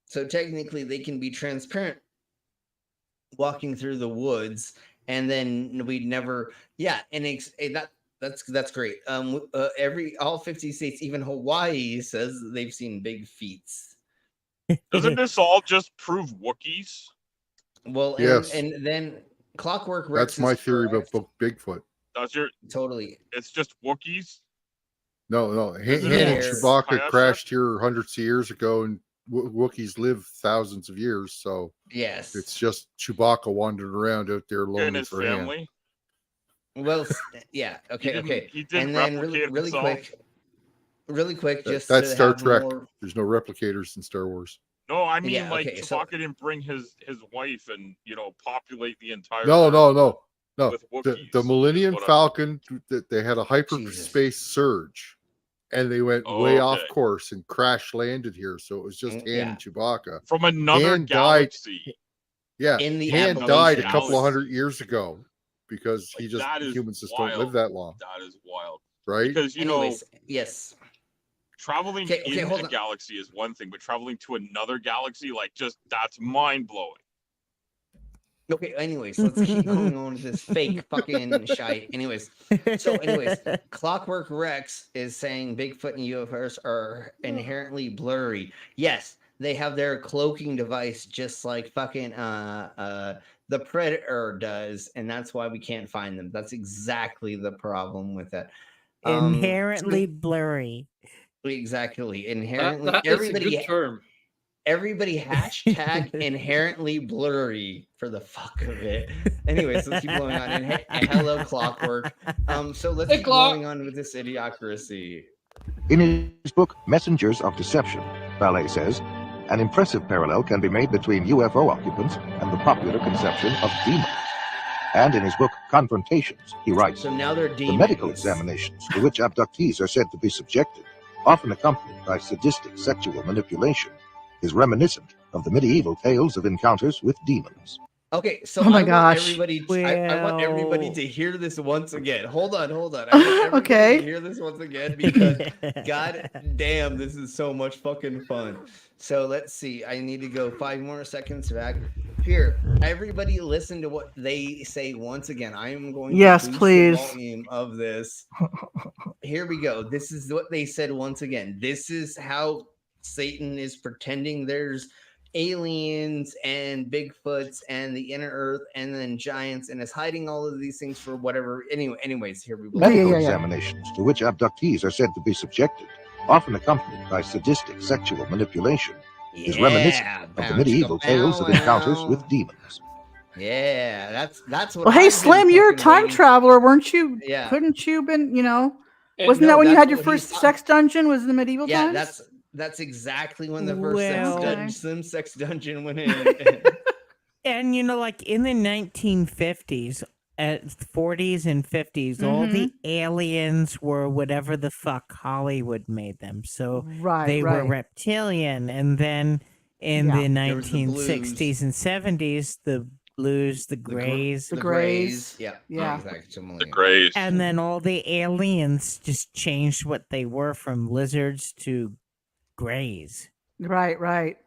So technically, they can be transparent walking through the woods, and then we'd never, yeah, and that's great. All 50 states, even Hawaii, says they've seen big feats. Doesn't this all just prove Wookiees? Well, Yes. and then Clockwork Rex. That's my theory about Bigfoot. Does your totally? It's just Wookiees. No. Han Isn't and it Chewbacca Kayasha? crashed here hundreds of years ago, and Wookiees live thousands of years. So yes, it's just Chewbacca wandering around out there And lonely his for Han. family. Well, yeah, okay. He didn't And then replicate really himself. quick, just That's to Star have Trek. more. There's no replicators in Star Wars. No, I mean Yeah, like okay, so- Chewbacca didn't bring his wife and populate the entire. No. With The Wookiees, Millennium whatever. Falcon, they had a hyperspace surge, and they went way off Okay. course and crash landed here. So it was just Han and Chewbacca. From another Han galaxy. Yeah, In the Han Appalachian died a Mountains. couple of hundred years ago because That is humans just wild. don't live that long, That is wild. right? Because Anyways, yes. traveling Okay, in hold a on. galaxy is one thing, but traveling to another galaxy, that's mind blowing. Okay, anyways, let's keep going on with this fake fucking shite. Anyways, Clockwork Rex is saying Bigfoot and UFOs are inherently blurry. Yes, they have their cloaking device just like fucking the Predator does, and that's why we can't find them. That's exactly the problem with it. Inherently blurry. Exactly. Inherently, That is a good term. Everybody hashtag inherently blurry for the fuck of it. Anyways, let's keep going on. And hello, Clockwork. So let's keep going on with this idiocracy. In his book, Messengers of Deception, Ballet says, an impressive parallel can be made between UFO occupants and the popular conception of demons. And in his book, Confrontations, he writes, So now they're the demons. medical examinations to which abductees are said to be subjected, often accompanied by sadistic sexual manipulation, is reminiscent of the medieval tales of encounters with demons. Okay, so Oh my I gosh. want everybody. I want everybody to hear this once again. Hold on. I want everybody Okay. to hear this once again because, god damn, this is so much fucking fun. So let's see. I need to go 5 more seconds back. Here, everybody, listen to what they say once again. I am going to Yes, boost please. the volume of this. Here we go. This is what they said once again. This is how Satan is pretending there's aliens and Bigfoots and the inner earth and then giants, and is hiding all of these things for whatever. Anyways, here we go. Medical examinations to which abductees are said to be subjected, often accompanied by sadistic sexual manipulation, is reminiscent of the medieval tales of encounters with demons. Yeah, that's what. Well, hey, I've been Slim, you're a fucking time waiting- traveler, weren't you? Yeah. Couldn't you been, And wasn't no, that when you that's had your what he's first sex dungeon? Was in the medieval Yeah, times? that's exactly when the first Well- Slim sex dungeon went in. And like in the 1950s, 40s and 50s, all the aliens were whatever the fuck Hollywood made them. So they were reptilian, and then in the There was the 1960s and 70s, the blues, the grays, The Greys. Yeah. Exactly. The Greys. and then all the aliens just changed what they were from lizards to grays. Right.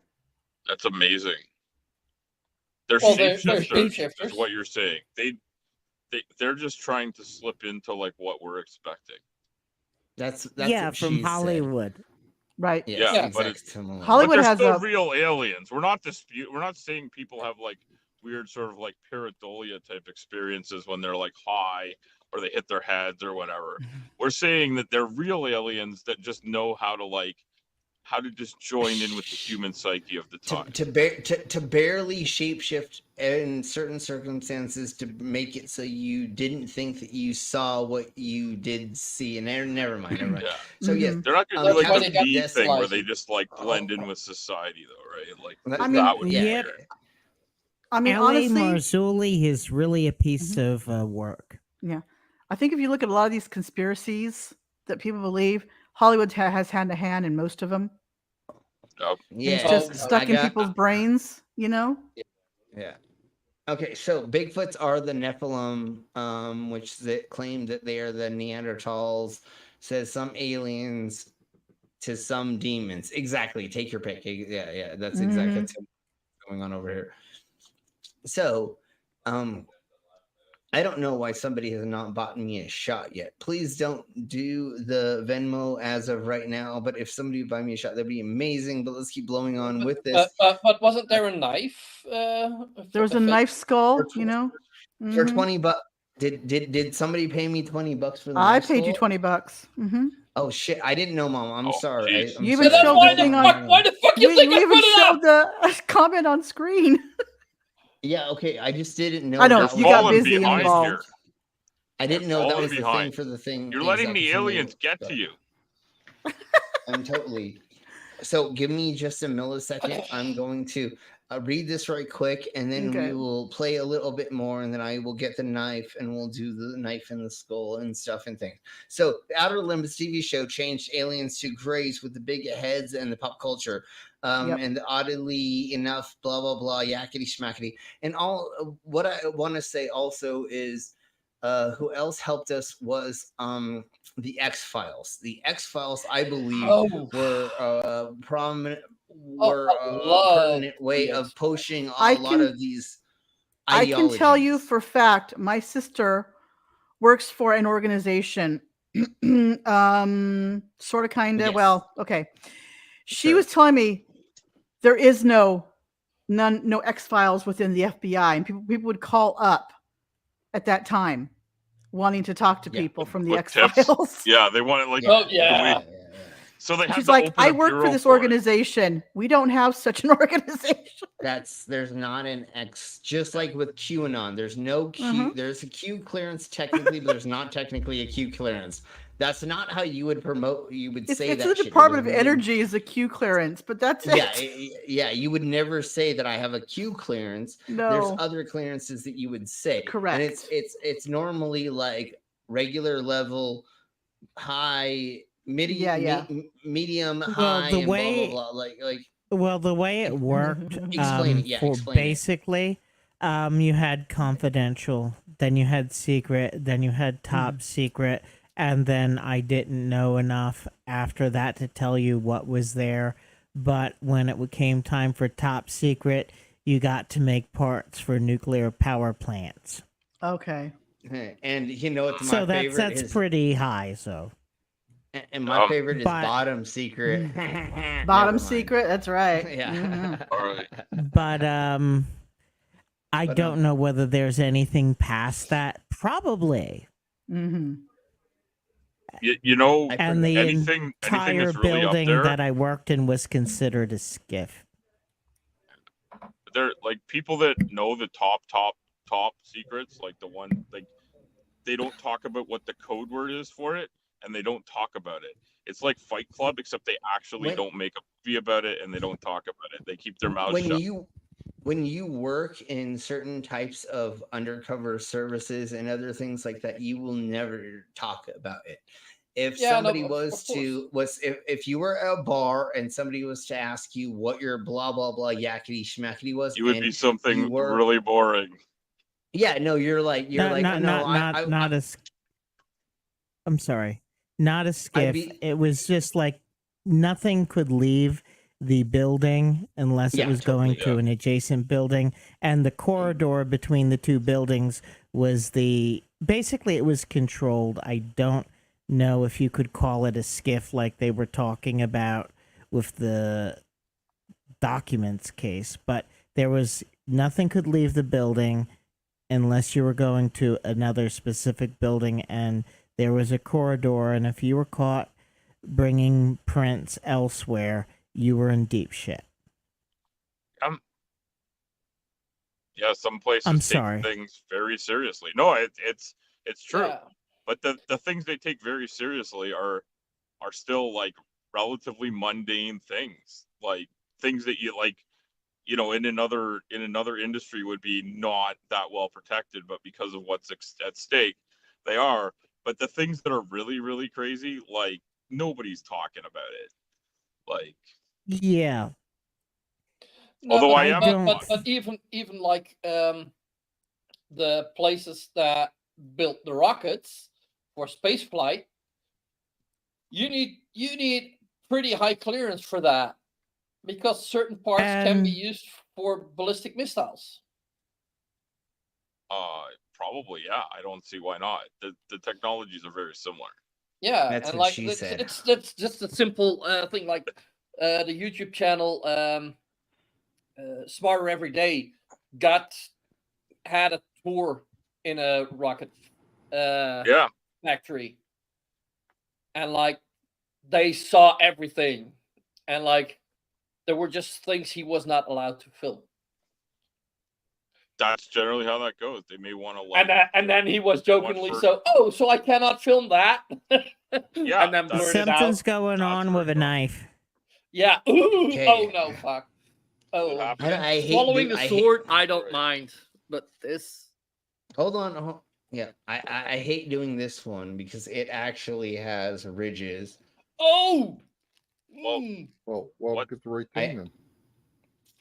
That's amazing. They're Well, they're shapeshifters, shapeshifters. is what you're saying. They're just trying to slip into like what we're expecting. That's yeah, what from she Hollywood. Right. Yes, Yeah, exact but it's similar. Hollywood but they're has still a real aliens. We're not saying people have like weird sort of like pareidolia type experiences when they're like high or they hit their heads or whatever. We're saying that they're real aliens that just know how to just join in with the human psyche of the time. To barely shapeshift in certain circumstances to make it so you didn't think that you saw what you did see, and never mind. Yeah. So yes, They're not gonna do like the bee thing where they just like blend in with society, though, right? Like I mean, that would be yep. weird. I mean, L.A. honestly, Marzulli is really a piece of work. yeah. I think if you look at a lot of these conspiracies that people believe, Hollywood has hand to hand in most of them. Yeah, It's just stuck in people's brains, you know? Yeah. Okay, so Bigfoots are the Nephilim, which they claim that they are the Neanderthals. Says some aliens to some demons. Exactly. Take your pick. Yeah. That's exactly what's going on over here. So, I don't know why somebody has not bought me a shot yet. Please don't do the Venmo as of right now. But if somebody would buy me a shot, that'd be amazing. But let's keep blowing on with this. But wasn't there a knife? There was a knife skull, you know? For $20. Did somebody pay me $20 for the I knife paid you skull? $20. Oh shit! I didn't know, Mom. I'm sorry. You even showed the thing on. Why the fuck you think I even put it showed the comment on screen. Yeah, okay. I just didn't know. I know that you was- got busy and involved. I didn't know that Falling was the thing behind. for the thing. You're letting the exactly for me. aliens get to you. I'm totally. So give me just a millisecond. I'm going to read this right quick, and then Okay. we will play a little bit more, and then I will get the knife, and we'll do the knife in the skull and stuff and things. So the Outer Limits TV show changed aliens to grays with the big heads and the pop culture. And oddly enough, blah blah blah, yakety schmackety, and all. What I want to say also is, who else helped us was the X-Files. The X-Files, I believe, were prominent. Were a permanent way of pushing a lot of these ideologies. I can tell you for a fact, my sister works for an organization, sort of, kind of. Yes. Well, okay. She was telling me there is no X-Files within the FBI, and people would call up at that time wanting to talk to people from the With X-Files. tips. Yeah, they want it like. So they have She's to like, open I a work for bureau this for it. organization. We don't have such an organization. There's not an X, just like with QAnon. There's no Q. There's a Q clearance technically, but there's not technically a Q clearance. That's not how you would promote. You would say It's that. the Department of Energy is a Q clearance, but that's it. Yeah. You would never say that I have a Q clearance. No. There's other clearances that you would say. Correct. And it's normally like regular level, high, medium, high, the and way- blah blah blah. Like Well, the way it worked, Explain it, yeah, for explain it. basically, you had confidential, then you had secret, then you had top secret, and then I didn't know enough after that to tell you what was there. But when it came time for top secret, you got to make parts for nuclear power plants. Okay. And you know what's my So favorite that's is, pretty high. So and my favorite is but- bottom secret. Bottom secret. That's right. Yeah. All right. But I don't know whether there's anything past that. Probably. Mm-hmm. You know, And the anything entire that's really up building there, that I worked in was considered a skiff. they're like people that know the top secrets, like the one, like they don't talk about what the code word is for it, and they don't talk about it. It's like Fight Club, except they actually don't make a movie about it, and they don't talk about it. They keep their mouths shut. When you work in certain types of undercover services and other things like that, you will never talk about it. If somebody if you were at a bar and somebody was to ask you what your blah blah blah yakety schmackety was, It would and be something you were- really boring. Yeah, no, you're like Not a. I'm sorry, not a skiff. It was just like nothing could leave the building unless it was going to an adjacent building, and the corridor between the two buildings was basically it was controlled. I don't know if you could call it a skiff like they were talking about with the documents case, but there was nothing could leave the building unless you were going to another specific building, and there was a corridor, and if you were caught bringing prints elsewhere, you were in deep shit. Yeah, some places take things very seriously. No, it's true. Yeah. But the things they take very seriously are still like relatively mundane things. Like things that you like, you know, in another industry would be not that well protected, but because of what's at stake, they are. But the things that are really, really crazy, like nobody's talking about it. Like, yeah. No, although but even like the places that built the rockets for space flight, you need pretty high clearance for that, because certain parts can be used for ballistic missiles. Probably, yeah. I don't see why not. The technologies are very similar. Yeah, That's and what like she said. it's just a simple thing. Like the YouTube channel Smarter Every Day had a tour in a rocket factory, and like they saw everything, and like there were just things he was not allowed to film. That's generally how that goes. They may want to like, and then he was jokingly so I cannot film that. Yeah, and then blurred it out. Something's going on with a knife. Yeah. Ooh, oh no, fuck. Oh, I hate swallowing a sword. I don't mind, but this. Hold on. Yeah, I hate doing this one because it actually has ridges. Oh. Well, get the right thing then.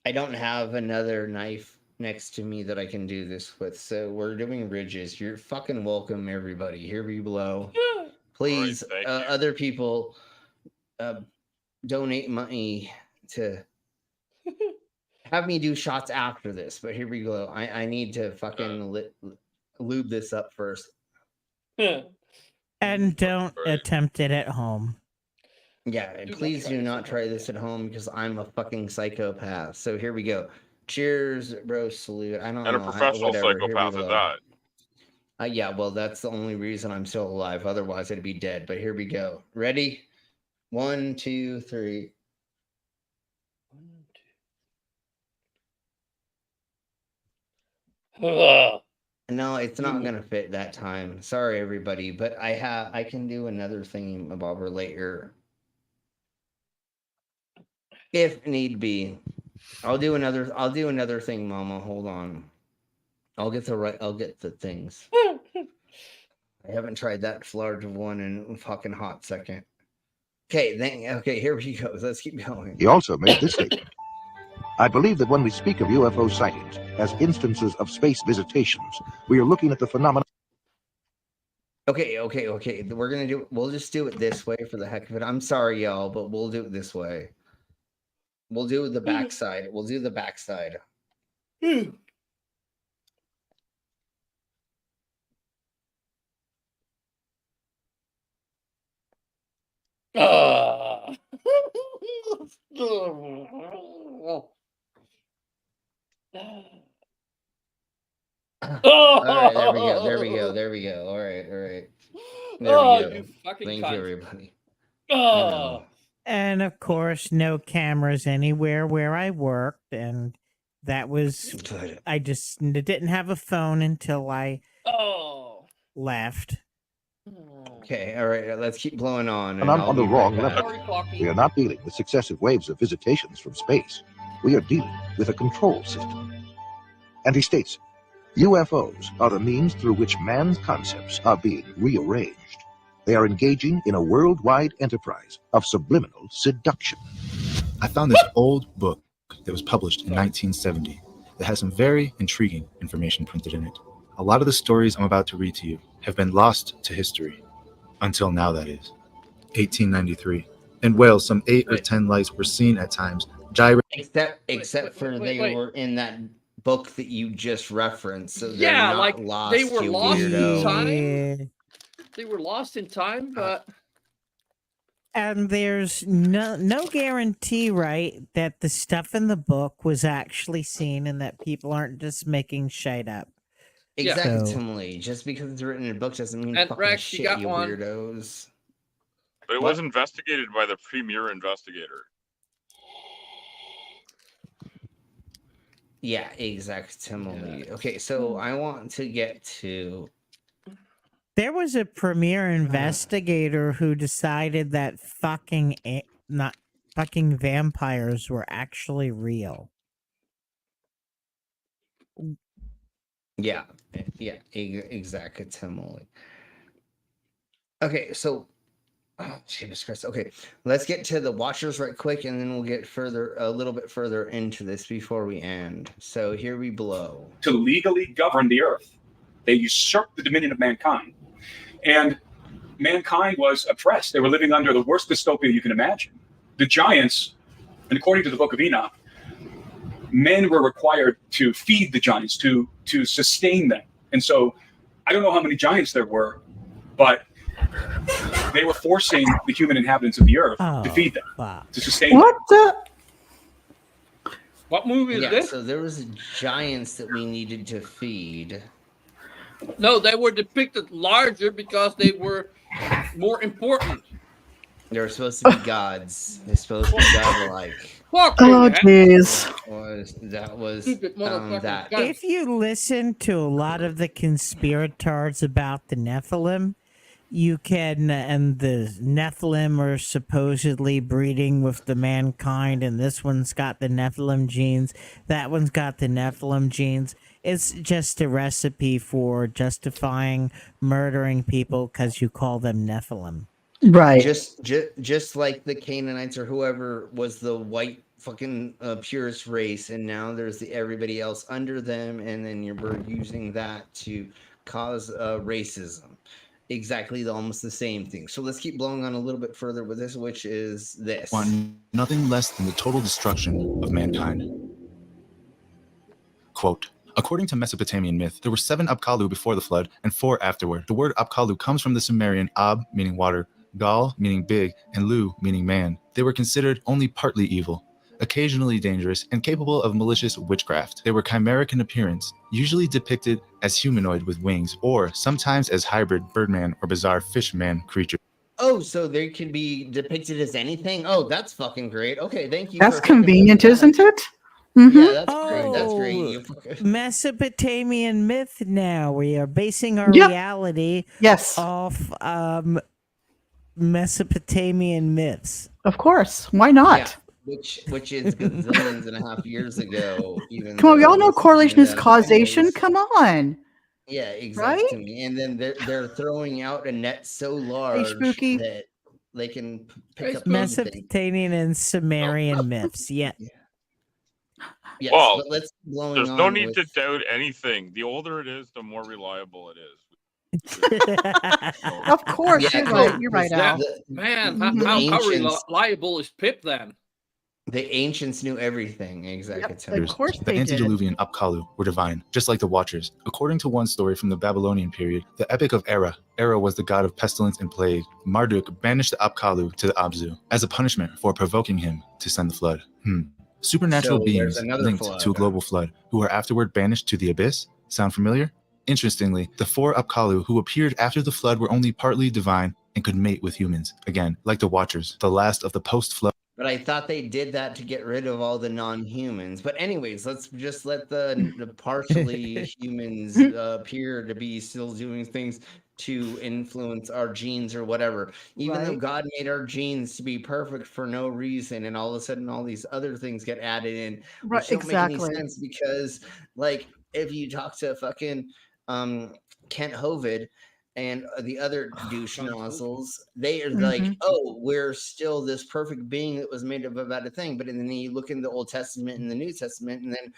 I don't have another knife next to me that I can do this with, so we're doing ridges. You're fucking welcome, everybody. Here below. Please, right, other people, donate money to have me do shots after this. But here we go. I need to fucking lube this up first. And don't attempt it at home. Yeah, and please do not try this at home because I'm a fucking psychopath. So here we go. Cheers, bro. Salute. I don't know. And a professional psychopath at that. Yeah, well, that's the only reason I'm still alive. Otherwise, I'd be dead. But here we go. Ready? 1, 2, 3. No, it's not gonna fit that time. Sorry, everybody. But I can do another thing about her later. If need be. I'll do another thing, Mama. Hold on. I'll get the things. I haven't tried that large of one in a fucking hot second. Okay, here we go. Let's keep going. He also made this statement. I believe that when we speak of UFO sightings as instances of space visitations, we are looking at the phenomenon. Okay. We'll just do it this way for the heck of it. I'm sorry, y'all, but we'll do it this way. We'll do the backside. We'll do the backside. All right, there we go. All right. There we go. You fucking Thank cunt. you, everybody. And of course, no cameras anywhere where I worked, and that was I just didn't have a phone until I left. Okay, all right, let's keep blowing on. And I'm on the wrong level. We are not dealing with successive waves of visitations from space. We are dealing with a control system. And he states, UFOs are the means through which man's concepts are being rearranged. They are engaging in a worldwide enterprise of subliminal seduction. I found this old book that was published in 1970 that has some very intriguing information printed in it. A lot of the stories I'm about to read to you have been lost to history. Until now, that is. 1893. In Wales, some 8 or 10 lights were seen at times gyrating. Except for they were in that book that you just referenced. So they're Yeah, not like lost, they were you lost in weirdo. time. they were lost in time, but and there's no guarantee, right, that the stuff in the book was actually seen and that people aren't just making shit up. Exactly. Just because it's written in a book doesn't mean And fucking Rex, shit, you got one. weirdos. But it was investigated by the premier investigator. Yeah, exactly. Okay, so I want to get to... There was a premier investigator who decided that fucking vampires were actually real. Yeah, exactly. Okay, so... Oh, Jesus Christ. Okay, let's get to the Watchers right quick, and then we'll get a little bit further into this before we end. So here we blow. To legally govern the earth. They usurped the dominion of mankind. And mankind was oppressed. They were living under the worst dystopia you can imagine. The giants, and according to the Book of Enoch, men were required to feed the giants, to sustain them. And so I don't know how many giants there were, but they were forcing the human inhabitants of the earth to feed them, to sustain them. What movie is this? So there was giants that we needed to feed. No, they were depicted larger because they were more important. They were supposed to be gods. They're supposed to be godlike. Oh, jeez. That was that. If you listen to a lot of the conspirators about the Nephilim, you can, and the Nephilim are supposedly breeding with the mankind, and this one's got the Nephilim genes, that one's got the Nephilim genes. It's just a recipe for justifying murdering people because you call them Nephilim. Right. Just like the Canaanites or whoever was the white fucking purest race, and now there's everybody else under them, and then we're using that to cause racism. Exactly, almost the same thing. So let's keep blowing on a little bit further with this, which is this. Want nothing less than the total destruction of mankind. Quote, according to Mesopotamian myth, there were 7 Apkallu before the flood and 4 afterward. The word Apkallu comes from the Sumerian Ab, meaning water, Gal, meaning big, and Lu, meaning man. They were considered only partly evil, occasionally dangerous, and capable of malicious witchcraft. They were chimeric in appearance, usually depicted as humanoid with wings, or sometimes as hybrid birdman or bizarre fishman creatures. Oh, so they can be depicted as anything? Oh, that's fucking great. Okay, thank you. That's convenient, isn't it? Yeah, that's great. That's great. Mesopotamian myth now. We are basing our reality off Mesopotamian myths. Of course. Why not? Yeah, which is gazillions and a half years ago. Come on, we all know correlation is causation. Come on. Yeah, exactly. Right? And then they're throwing out a net so large that they can pick up Mesopotamian and Sumerian myths. Yeah. Yes, well, but let's blow there's no need to doubt anything. The older it is, the more reliable it is. Of course, you're right, Al. Man, how reliable is Pip then? The ancients knew everything. Exactly. Of course the they did. antediluvian Apkallu were divine, just like the Watchers. According to one story from the Babylonian period, the Epic of Era was the god of pestilence and plague. Marduk banished the Apkallu to the Abzu as a punishment for provoking him to send the flood. Supernatural beings linked to a global flood who were afterward banished to the abyss. Sound familiar? Interestingly, the 4 Apkallu who appeared after the flood were only partly divine and could mate with humans. Again, like the Watchers, the last of the post-flood. But I thought they did that to get rid of all the non-humans. But anyways, let's just let the partially humans appear to be still doing things to influence our genes or whatever. Even though God made our genes to be perfect for no reason, and all of a sudden all these other things get added in, which don't make any sense because, like, if you talk to fucking Kent Hovind and the other douche nozzles, they are like, oh, we're still this perfect being that was made of about a thing. But then you look in the Old Testament and the New Testament, and then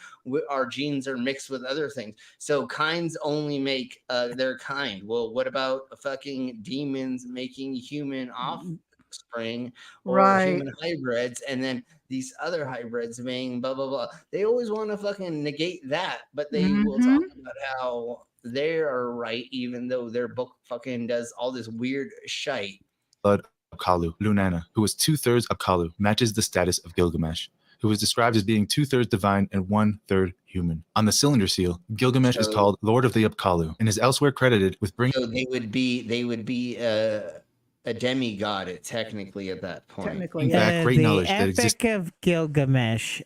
our genes are mixed with other things. So kinds only make their kind. Well, what about fucking demons making human offspring or human hybrids, and then these other hybrids being blah, blah, blah. They always want to fucking negate that, but they will talk about how they are right, even though their book fucking does all this weird shite. Blood of Kalu, Lunana, who was 2/3 of Kalu, matches the status of Gilgamesh, who was described as being 2/3 divine and 1/3 human. On the cylinder seal, Gilgamesh is called Lord of the Apkallu and is elsewhere credited with bringing. So they would be a demigod technically at that point. Technically, in fact, great knowledge that Epic exists. of Gilgamesh,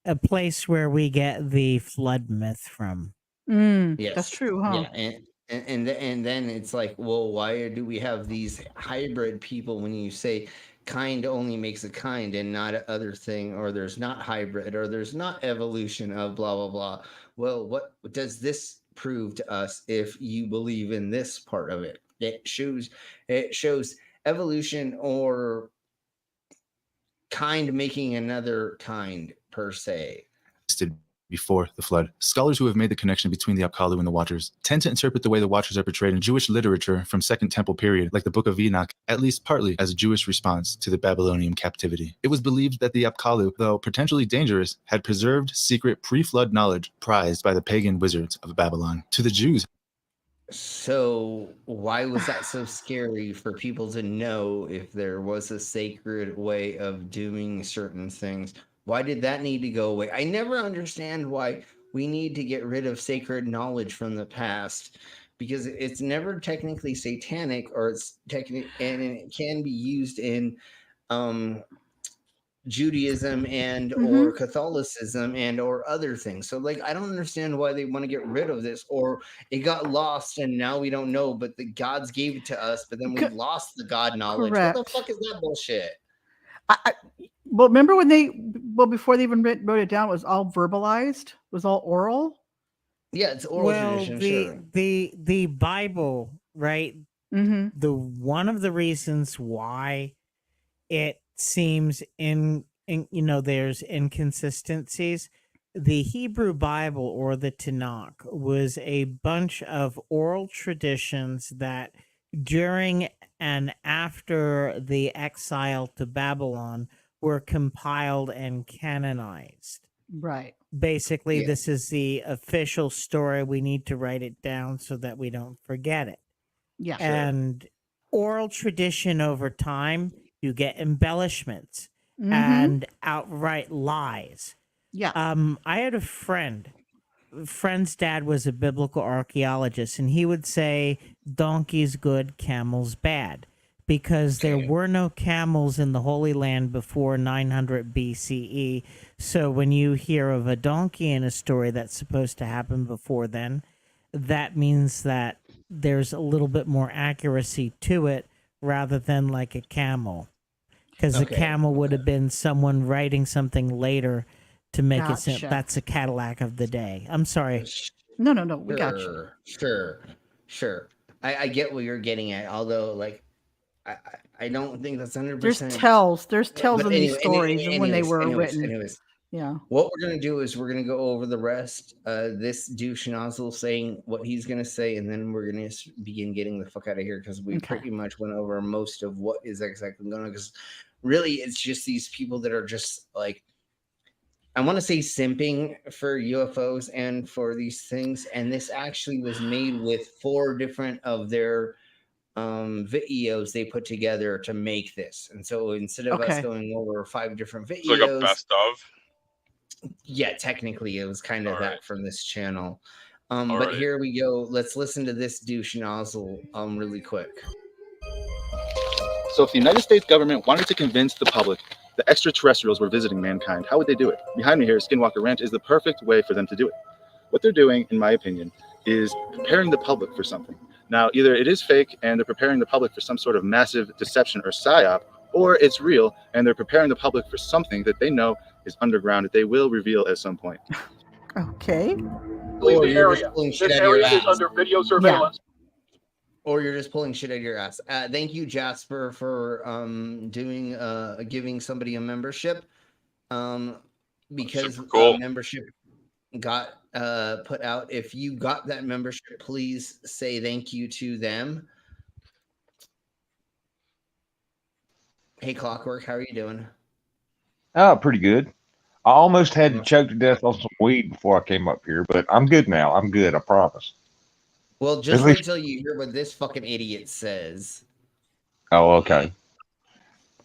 a place where we get the flood myth from. Yes, that's true, huh? Yeah, and then it's like, well, why do we have these hybrid people when you say kind only makes a kind and not a other thing, or there's not hybrid, or there's not evolution of blah blah blah? Well, what does this prove to us if you believe in this part of it? It shows evolution or kind making another kind per se. Before the flood. Scholars who have made the connection between the Apkallu and the Watchers tend to interpret the way the Watchers are portrayed in Jewish literature from Second Temple period, like the Book of Enoch, at least partly as a Jewish response to the Babylonian captivity. It was believed that the Apkallu, though potentially dangerous, had preserved secret pre-flood knowledge prized by the pagan wizards of Babylon. To the Jews. So why was that so scary for people to know if there was a sacred way of doing certain things? Why did that need to go away? I never understand why we need to get rid of sacred knowledge from the past, because it's never technically satanic, or it's technical, and it can be used in Judaism and or Catholicism and or other things. So like, I don't understand why they want to get rid of this, or it got lost and now we don't know, but the gods gave it to us, but then we lost the God knowledge. Correct. What the fuck is that bullshit? Well, remember when before they even wrote it down, it was all verbalized, it was all oral. Yeah, it's oral tradition. Sure. The Bible, right? The one of the reasons why it seems there's inconsistencies. The Hebrew Bible, or the Tanakh, was a bunch of oral traditions that during and after the exile to Babylon were compiled and canonized. Right. Basically, this is the official story. We need to write it down so that we don't forget it. Yeah. And oral tradition over time, you get embellishments and outright lies. Yeah. I had a friend's dad was a biblical archaeologist, and he would say donkeys good, camels bad, because there were no camels in the Holy Land before 900 BCE. So when you hear of a donkey in a story that's supposed to happen before then, that means that there's a little bit more accuracy to it rather than like a camel. Because a camel would have been someone writing something later to make it simple. That's a Cadillac of the day. I'm sorry. No. We got you. Sure. I get what you're getting at. Although, like, I don't think that's 100%. There's tells in these stories when they were written. Anyways, yeah. What we're gonna do is we're gonna go over the rest. This douche nozzle saying what he's gonna say, and then we're gonna begin getting the fuck out of here, because we pretty much went over most of what is exactly going on. Because really, it's just these people that are just like, I want to say simping for UFOs and for these things. And this actually was made with 4 different of their videos they put together to make this. And so instead of us going over 5 different videos, it's like a best of. Yeah, technically it was kind of that from this channel. But here we go. Let's listen to this douche nozzle really quick. So if the United States government wanted to convince the public the extraterrestrials were visiting mankind, how would they do it? Behind me here, Skinwalker Ranch is the perfect way for them to do it. What they're doing, in my opinion, is preparing the public for something. Now, either it is fake and they're preparing the public for some sort of massive deception or psyop, or it's real and they're preparing the public for something that they know is underground that they will reveal at some point. Okay. Leave the area. This area is under video surveillance. Or you're just pulling shit out of your ass. Thank you, Jasper, for giving somebody a membership. Because membership got put out. If you got that membership, please say thank you to them. Hey, Clockwork, how are you doing? Oh, pretty good. I almost had to choke to death on some weed before I came up here, but I'm good now. I'm good. I promise. Well, just wait till you hear what this fucking idiot says. Oh, okay.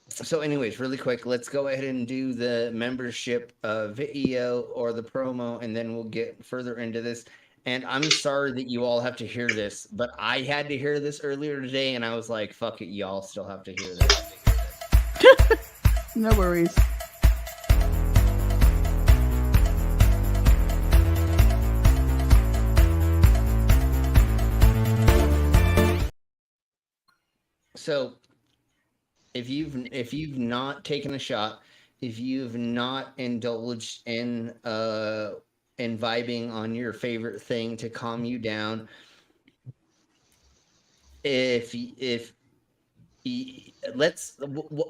So, anyways, really quick, let's go ahead and do the membership video or the promo, and then we'll get further into this. And I'm sorry that you all have to hear this, but I had to hear this earlier today, and I was like, fuck it, y'all still have to hear this. No worries. So, if you've not taken a shot, if you've not indulged in vibing on your favorite thing to calm you down,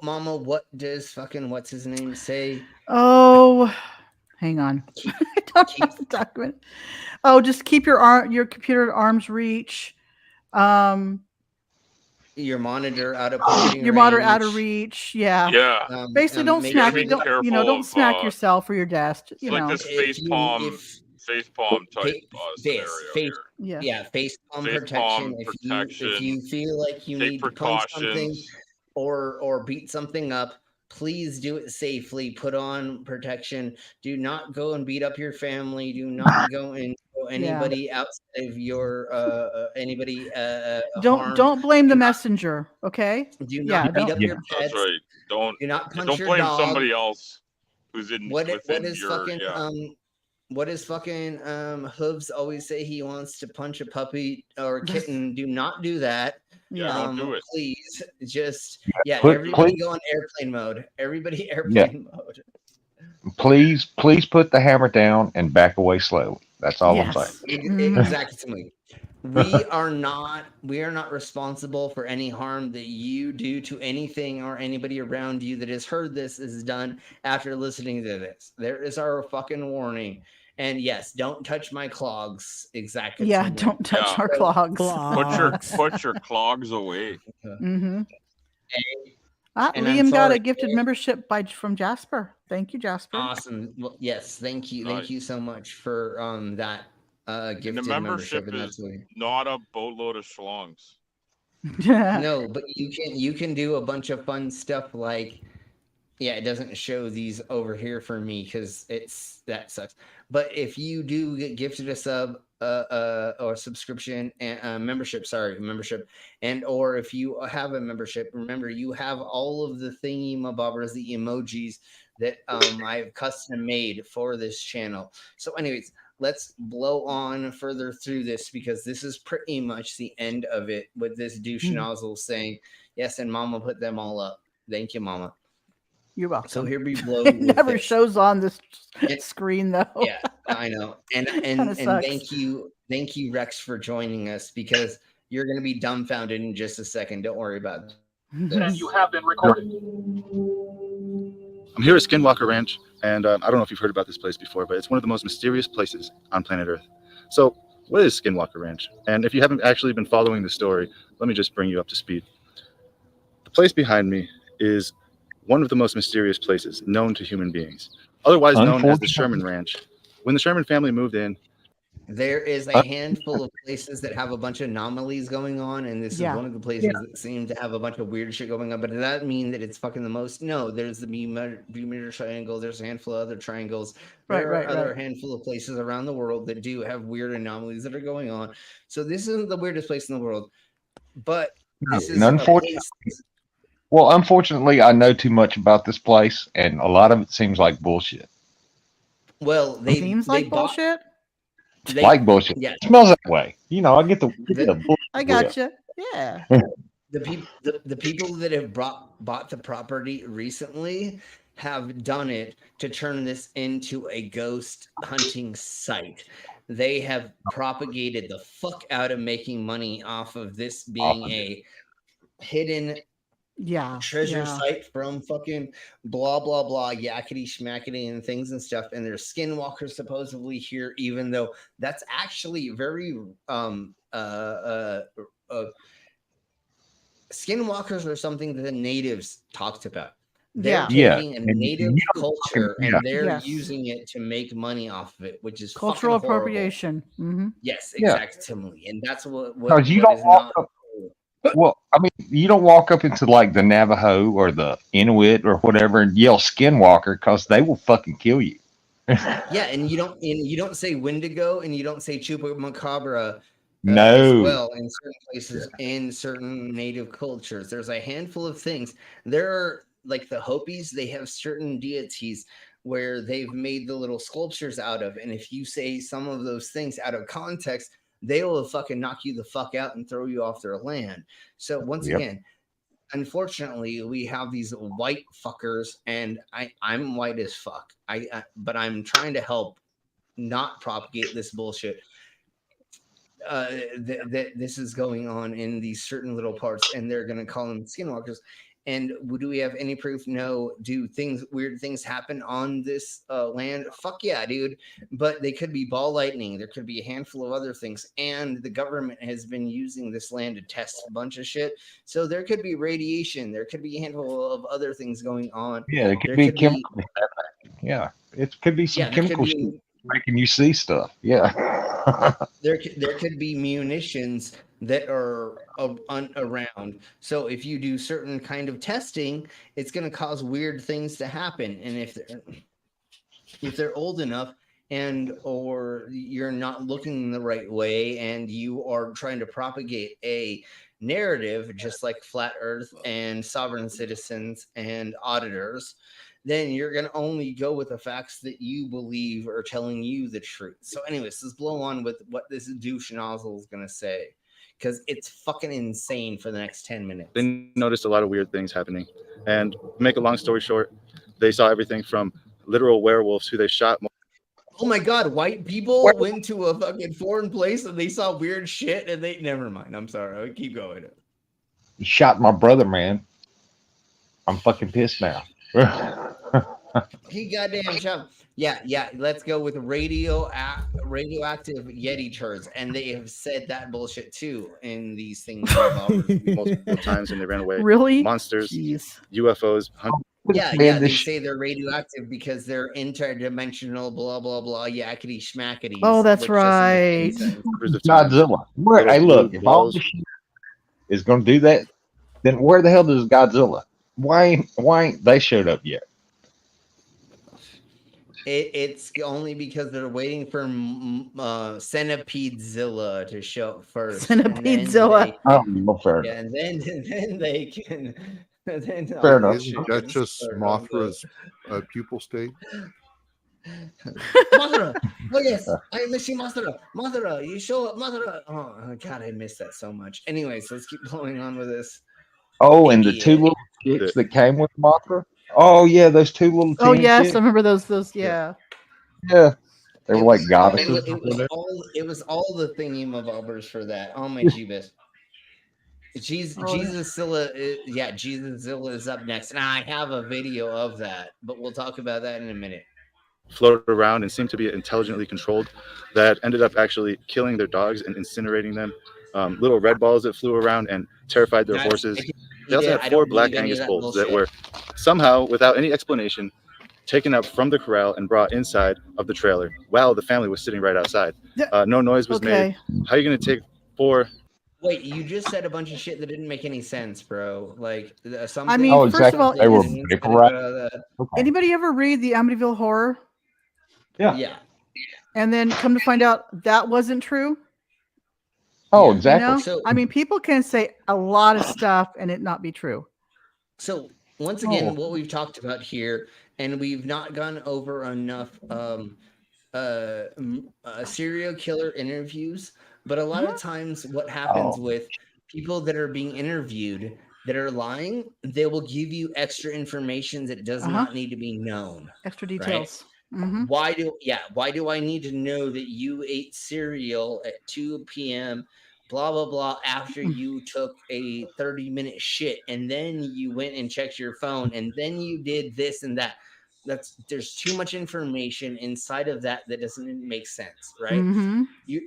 Mama, what does fucking what's his name say? Oh, hang on. I don't have the document. Oh, just keep your computer at arm's reach. Your monitor out of pointing your monitor out of reach. Yeah. Yeah. Basically, don't smack. Don't smack of, yourself or your desk. It's like this face palm type scenario here. Face palm protection. If you feel like you need to punch something or beat something up, please do it safely. Put on protection. Do not go and beat up your family. Do not go and anybody outside of your anybody. Don't blame the messenger. Okay. Do not beat up your pets. That's right. Do not punch don't your blame dog. somebody else who's in. What does fucking Hooves always say? He wants to punch a puppy or a kitten. Do not do that. Don't do it. Please, just everybody go on airplane mode. Everybody airplane mode. Please put the hammer down and back away slowly. That's all I'm saying. Exactly. We are not responsible for any harm that you do to anything or anybody around you that has heard this is done after listening to this. There is our fucking warning. And yes, don't touch my clogs. Exactly. Yeah, don't touch our clogs. Put your clogs away. Mm-hmm. Liam got a gifted membership from Jasper. Thank you, Jasper. Awesome. Well, yes, thank you. Thank you so much for that gifted and the membership is not a boatload of schlongs. No, but you can do a bunch of fun stuff like it doesn't show these over here for me because that sucks. But if you do get gifted a sub or subscription and membership, and or if you have a membership, remember you have all of the thingy-mabobbers, the emojis that I have custom made for this channel. So anyways, let's blow on further through this because this is pretty much the end of it with this douche nozzle saying, yes, and Mama put them all up. Thank you, Mama. You're welcome. So here we blow. It never shows on this screen though. Yeah, I know. And thank you, Rex, for joining us because you're going to be dumbfounded in just a second. Don't worry about it. And you have been recorded. I'm here at Skinwalker Ranch, and I don't know if you've heard about this place before, but it's one of the most mysterious places on planet Earth. So, what is Skinwalker Ranch? And if you haven't actually been following the story, let me just bring you up to speed. The place behind me is one of the most mysterious places known to human beings, otherwise known as the Sherman Ranch. When the Sherman family moved in, there is a handful of places that have a bunch of anomalies going on, and this is one of the places that seem to have a bunch of weird shit going on. But does that mean that it's fucking the most? No, there's the Bermuda Triangle. There's a handful of other triangles. There are other handful of places around the world that do have weird anomalies that are going on. So this isn't the weirdest place in the world, but this is unfortunately, I know too much about this place, and a lot of it seems like bullshit. Well, bullshit. Like bullshit. Yeah, it smells that way. You know, I get the bullshit. I got you. Yeah. The people that have bought the property recently have done it to turn this into a ghost hunting site. They have propagated the fuck out of making money off of this being a hidden treasure site from fucking blah blah blah yakety schmackety and things and stuff, and there's skinwalkers supposedly here, even though that's actually very skinwalkers are something that the natives talked about. They're Yeah. taking a native culture and they're using it to make money off of it, which is cultural fucking horrible. appropriation. Mm-hmm. Yes, Yeah. exactly. And that's what Because you what don't is walk not up. Well, I mean, you don't walk up into like the Navajo or the Inuit or whatever and yell "Skinwalker" because they will fucking kill you. Yeah, and you don't say Wendigo and you don't say Chupacabra as No. well in certain places in certain native cultures. There's a handful of things. There are like the Hopis, they have certain deities where they've made the little sculptures out of, and if you say some of those things out of context, they will fucking knock you the fuck out and throw you off their land. So once again, unfortunately, we have these white fuckers, and I'm white as fuck. But I'm trying to help not propagate this bullshit. This is going on in these certain little parts, and they're going to call them skinwalkers. And do we have any proof? No. Do weird things happen on this land? Fuck yeah, dude. But they could be ball lightning. There could be a handful of other things. And the government has been using this land to test a bunch of shit. So there could be radiation. There could be a handful of other things going on. Yeah, it could be chemical. Yeah, it could be some chemical shit making you see stuff. Yeah. there could be munitions that are around. So if you do certain kind of testing, it's going to cause weird things to happen. And if they're old enough or you're not looking the right way and you are trying to propagate a narrative, just like flat earth and sovereign citizens and auditors, then you're going to only go with the facts that you believe are telling you the truth. So anyways, let's blow on with what this douche nozzle is going to say, because it's fucking insane for the next 10 minutes. They noticed a lot of weird things happening. And to make a long story short, they saw everything from literal werewolves who they shot. Oh my God, white people went to a fucking foreign place and they saw weird shit and they... Never mind, I'm sorry. I'll keep going. You shot my brother, man. I'm fucking pissed now. He goddamn shot. Yeah. Let's go with radioactive Yeti turds, and they have said that bullshit too in these things multiple times, and they ran away. Really? Monsters, Jeez. UFOs. Yeah. They say they're radioactive because they're interdimensional. Blah blah blah. Yakety schmackety. Oh, that's right. Godzilla. Hey, look, if all this shit is going to do that, then where the hell does Godzilla? Why ain't they showed up yet? It's only because they're waiting for Centipedezilla to show up first. Centipedezilla. Yeah, and then they can. Then fair enough. Isn't that just Mothra's pupil state? Mothra! Oh yes, I miss you, Mothra. Mothra, you show up, Mothra. Oh God, I miss that so much. Anyways, let's keep going on with this. Oh, and the two little chicks that came with Mothra. Oh yeah, those two little. Oh yes, chicks. I remember those. Yeah. Yeah, they were like goddesses. It was all the thingy-mabobbers for that. Oh my Jeebus. Jesus-Zilla is up next, and I have a video of that, but we'll talk about that in a minute. Floated around and seemed to be intelligently controlled, that ended up actually killing their dogs and incinerating them. Little red balls that flew around and terrified their horses. They also had 4 black Angus bulls that were somehow, without any explanation, taken up from the corral and brought inside of the trailer while the family was sitting right outside. No noise was made. How are you going to take 4? Wait, you just said a bunch of shit that didn't make any sense, bro. Like something. I mean, first of all, anybody ever read the Amityville Horror? Yeah. And then come to find out that wasn't true. Oh, exactly. You know? So, I mean, people can say a lot of stuff and it not be true. So once again, what we've talked about here, and we've not gone over enough serial killer interviews, but a lot of times what happens with people that are being interviewed that are lying, they will give you extra information that does not need to be known. Extra details. Right? Mm-hmm. Why do I need to know that you ate cereal at 2 p.m. blah blah blah after you took a 30-minute shit and then you went and checked your phone and then you did this and that? There's too much information inside of that doesn't make sense, right? Mm-hmm.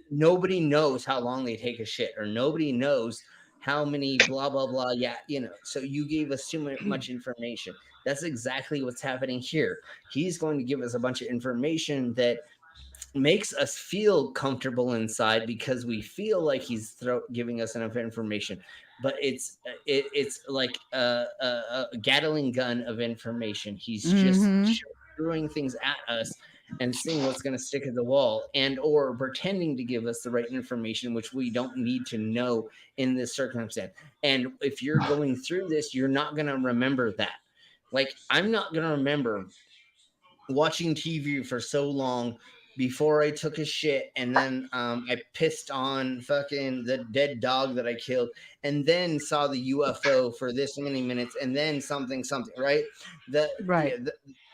Nobody knows how long they take a shit, or nobody knows how many blah blah blah. Yeah, so you gave us too much information. That's exactly what's happening here. He's going to give us a bunch of information that makes us feel comfortable inside because we feel like he's giving us enough information. But it's like a Gatling gun of information. He's just throwing things at us and seeing what's going to stick at the wall, and or pretending to give us the right information, which we don't need to know in this circumstance. And if you're going through this, you're not going to remember that. Like, I'm not going to remember watching TV for so long before I took a shit, and then I pissed on fucking the dead dog that I killed, and then saw the UFO for this many minutes, and then something, right?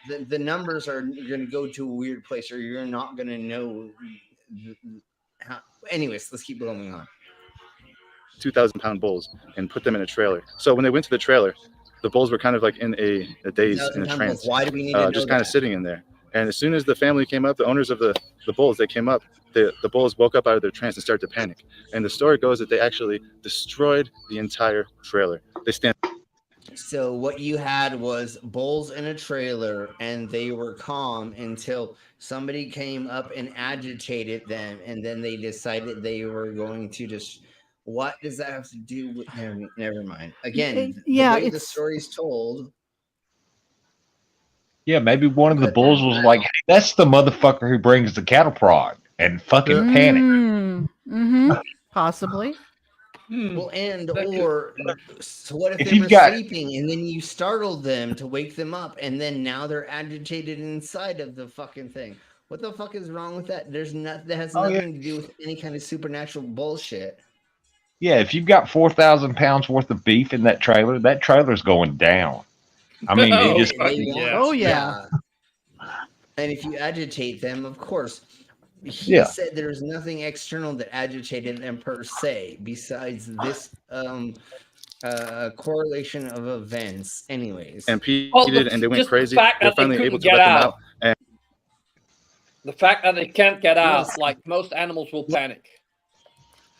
The numbers are going to go to a weird place, or you're not going to know how. Anyways, let's keep going on. 2,000-pound bulls and put them in a trailer. So when they went to the trailer, the bulls were kind of like in a daze, in a trance. Why do we need to know just kind of sitting in there. And as soon as the family came up, the owners of the bulls, they came up, the bulls woke up out of their trance and started to panic. And the story goes that they actually destroyed the entire trailer. So what you had was bulls in a trailer, and they were calm until somebody came up and agitated them, and then they decided they were going to just. What does that have to do with? Never mind. Again, the way the story's told. Yeah, maybe one of the bulls was like, hey, that's the motherfucker who brings the cattle prod, and fucking panic. Possibly. Well, so what if they were sleeping and then you startled them to wake them up, and then now they're agitated inside of the fucking thing? What the fuck is wrong with that? There's that has nothing to do with any kind of supernatural bullshit. Yeah, if you've got 4,000 pounds worth of beef in that trailer's going down. I mean, yeah. And if you agitate them, of course, he said there's nothing external that agitated them per se, besides this correlation of events. Anyways, and and they went crazy. They're finally able to let them out. And the fact that they can't get out, like most animals will panic.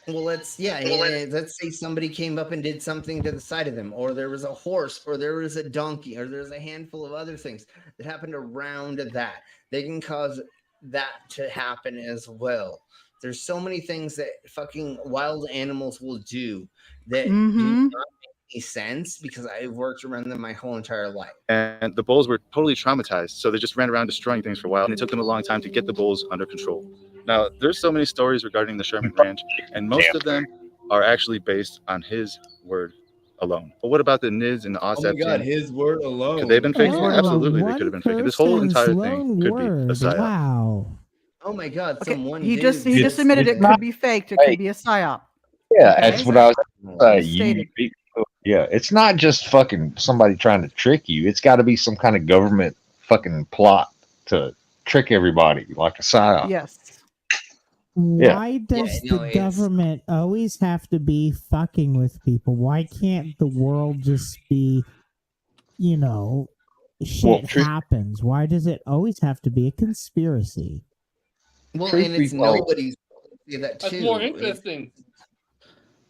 Well, let's say somebody came up and did something to the side of them, or there was a horse, or there was a donkey, or there's a handful of other things that happened around that. They can cause that to happen as well. There's so many things that fucking wild animals will do that do not make any sense, because I've worked around them my whole entire life. And the bulls were totally traumatized, so they just ran around destroying things for a while, and it took them a long time to get the bulls under control. Now, there's so many stories regarding the Sherman Ranch, and most of them are actually based on his word alone. But what about the NIDS and the OSAP? Oh my God, his word alone. Could they have been faking it? Absolutely, they could have been faking it. This whole entire thing could be a psyop. Wow. Oh my God, he just admitted it could be faked. It could be a psyop. Yeah, that's what I was saying. Yeah, it's not just fucking somebody trying to trick you. It's got to be some kind of government fucking plot to trick everybody, like a psyop. Yes. Why does the government always have to be fucking with people? Why can't the world just be, shit happens? Why does it always have to be a conspiracy? Well, and it's nobody's say that too. That's more interesting.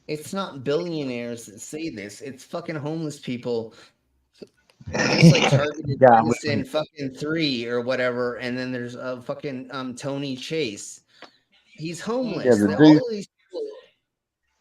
It's not billionaires that say this. It's fucking homeless people. Just like targeted in fucking 3 or whatever, and then there's a fucking Tony Chase. He's homeless.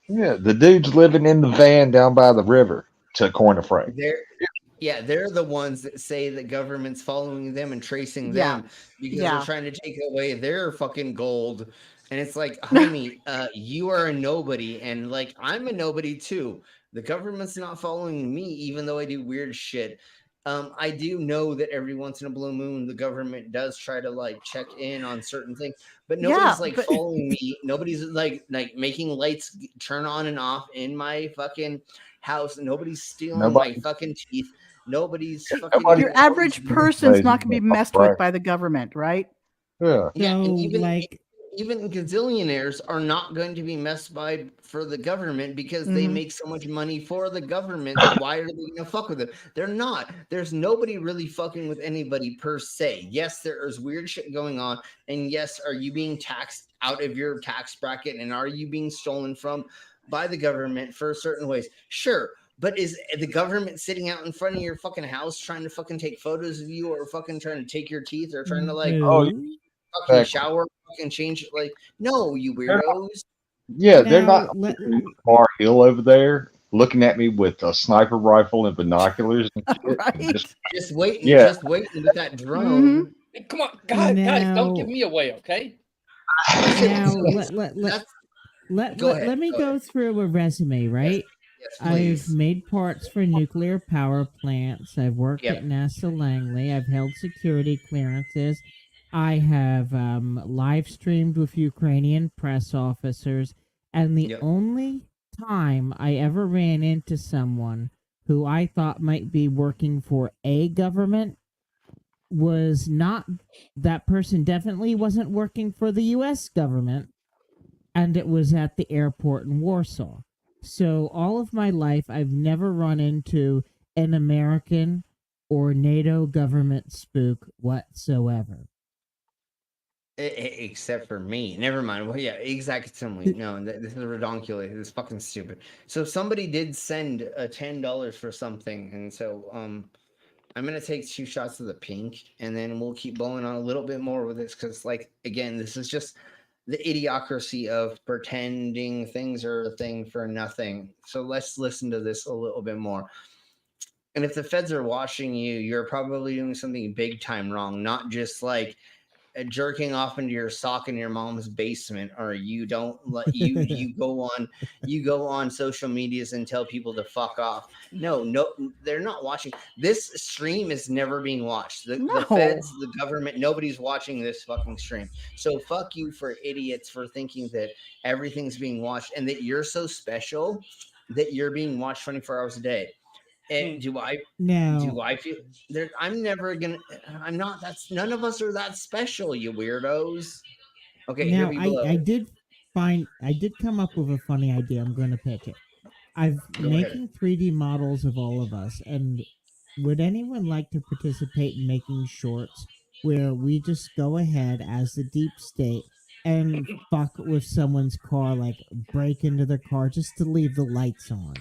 The dude's living in the van down by the river, to coin a phrase. They're the ones that say the government's following them and tracing them because they're trying to take away their fucking gold. And it's like, homie, you are a nobody, and like I'm a nobody too. The government's not following me, even though I do weird shit. I do know that every once in a blue moon, the government does try to like check in on certain things, but nobody's following me. Nobody's like making lights turn on and off in my fucking house. Nobody's stealing my fucking teeth. Nobody's fucking. Your average person's not going to be messed with by the government, right? Yeah. And even gazillionaires are not going to be messed by for the government because they make so much money for the government. Why are they going to fuck with it? They're not. There's nobody really fucking with anybody per se. Yes, there is weird shit going on. And yes, are you being taxed out of your tax bracket? And are you being stolen from by the government for certain ways? Sure. But is the government sitting out in front of your fucking house trying to fucking take photos of you, or fucking trying to take your teeth, or trying to like fucking shower, fucking change it? Like, no, you weirdos. They're not Bar Hill over there looking at me with a sniper rifle and binoculars and shit. Right? Just waiting with that drone. Come on, guys, don't give me away, okay? Now let me go through a resume, right? Yes, I've made parts for nuclear power plants. I've worked at NASA Langley. I've held security clearances. I have live streamed with Ukrainian press officers. And the only time I ever ran into someone who I thought might be working for a government was not, that person definitely wasn't working for the U.S. government, and it was at the airport in Warsaw. So all of my life, I've never run into an American or NATO government spook whatsoever. Except for me. Never mind. Well, yeah, exactly. No, this is redonkulous. This is fucking stupid. So somebody did send $10 for something, and so I'm gonna take 2 shots of the pink, and then we'll keep blowing on a little bit more with this, because, like, again, this is just the idiocracy of pretending things are a thing for nothing. So let's listen to this a little bit more. And if the feds are watching you, you're probably doing something big time wrong, not just like jerking off into your sock in your mom's basement, or you don't let you go on social medias and tell people to fuck off. No, they're not watching. This stream is never being watched. The feds, the government, nobody's watching this fucking stream. So fuck you for idiots for thinking that everything's being watched and that you're so special that you're being watched 24 hours a day. And do I feel there? I'm never gonna. I'm not. That's none of us are that special, you weirdos. Okay, now I did come up with a funny idea. I'm going to pitch it. I'm making 3D models of all of us, and would anyone like to participate in making shorts where we just go ahead as the deep state and fuck with someone's car, like break into their car just to leave the lights on?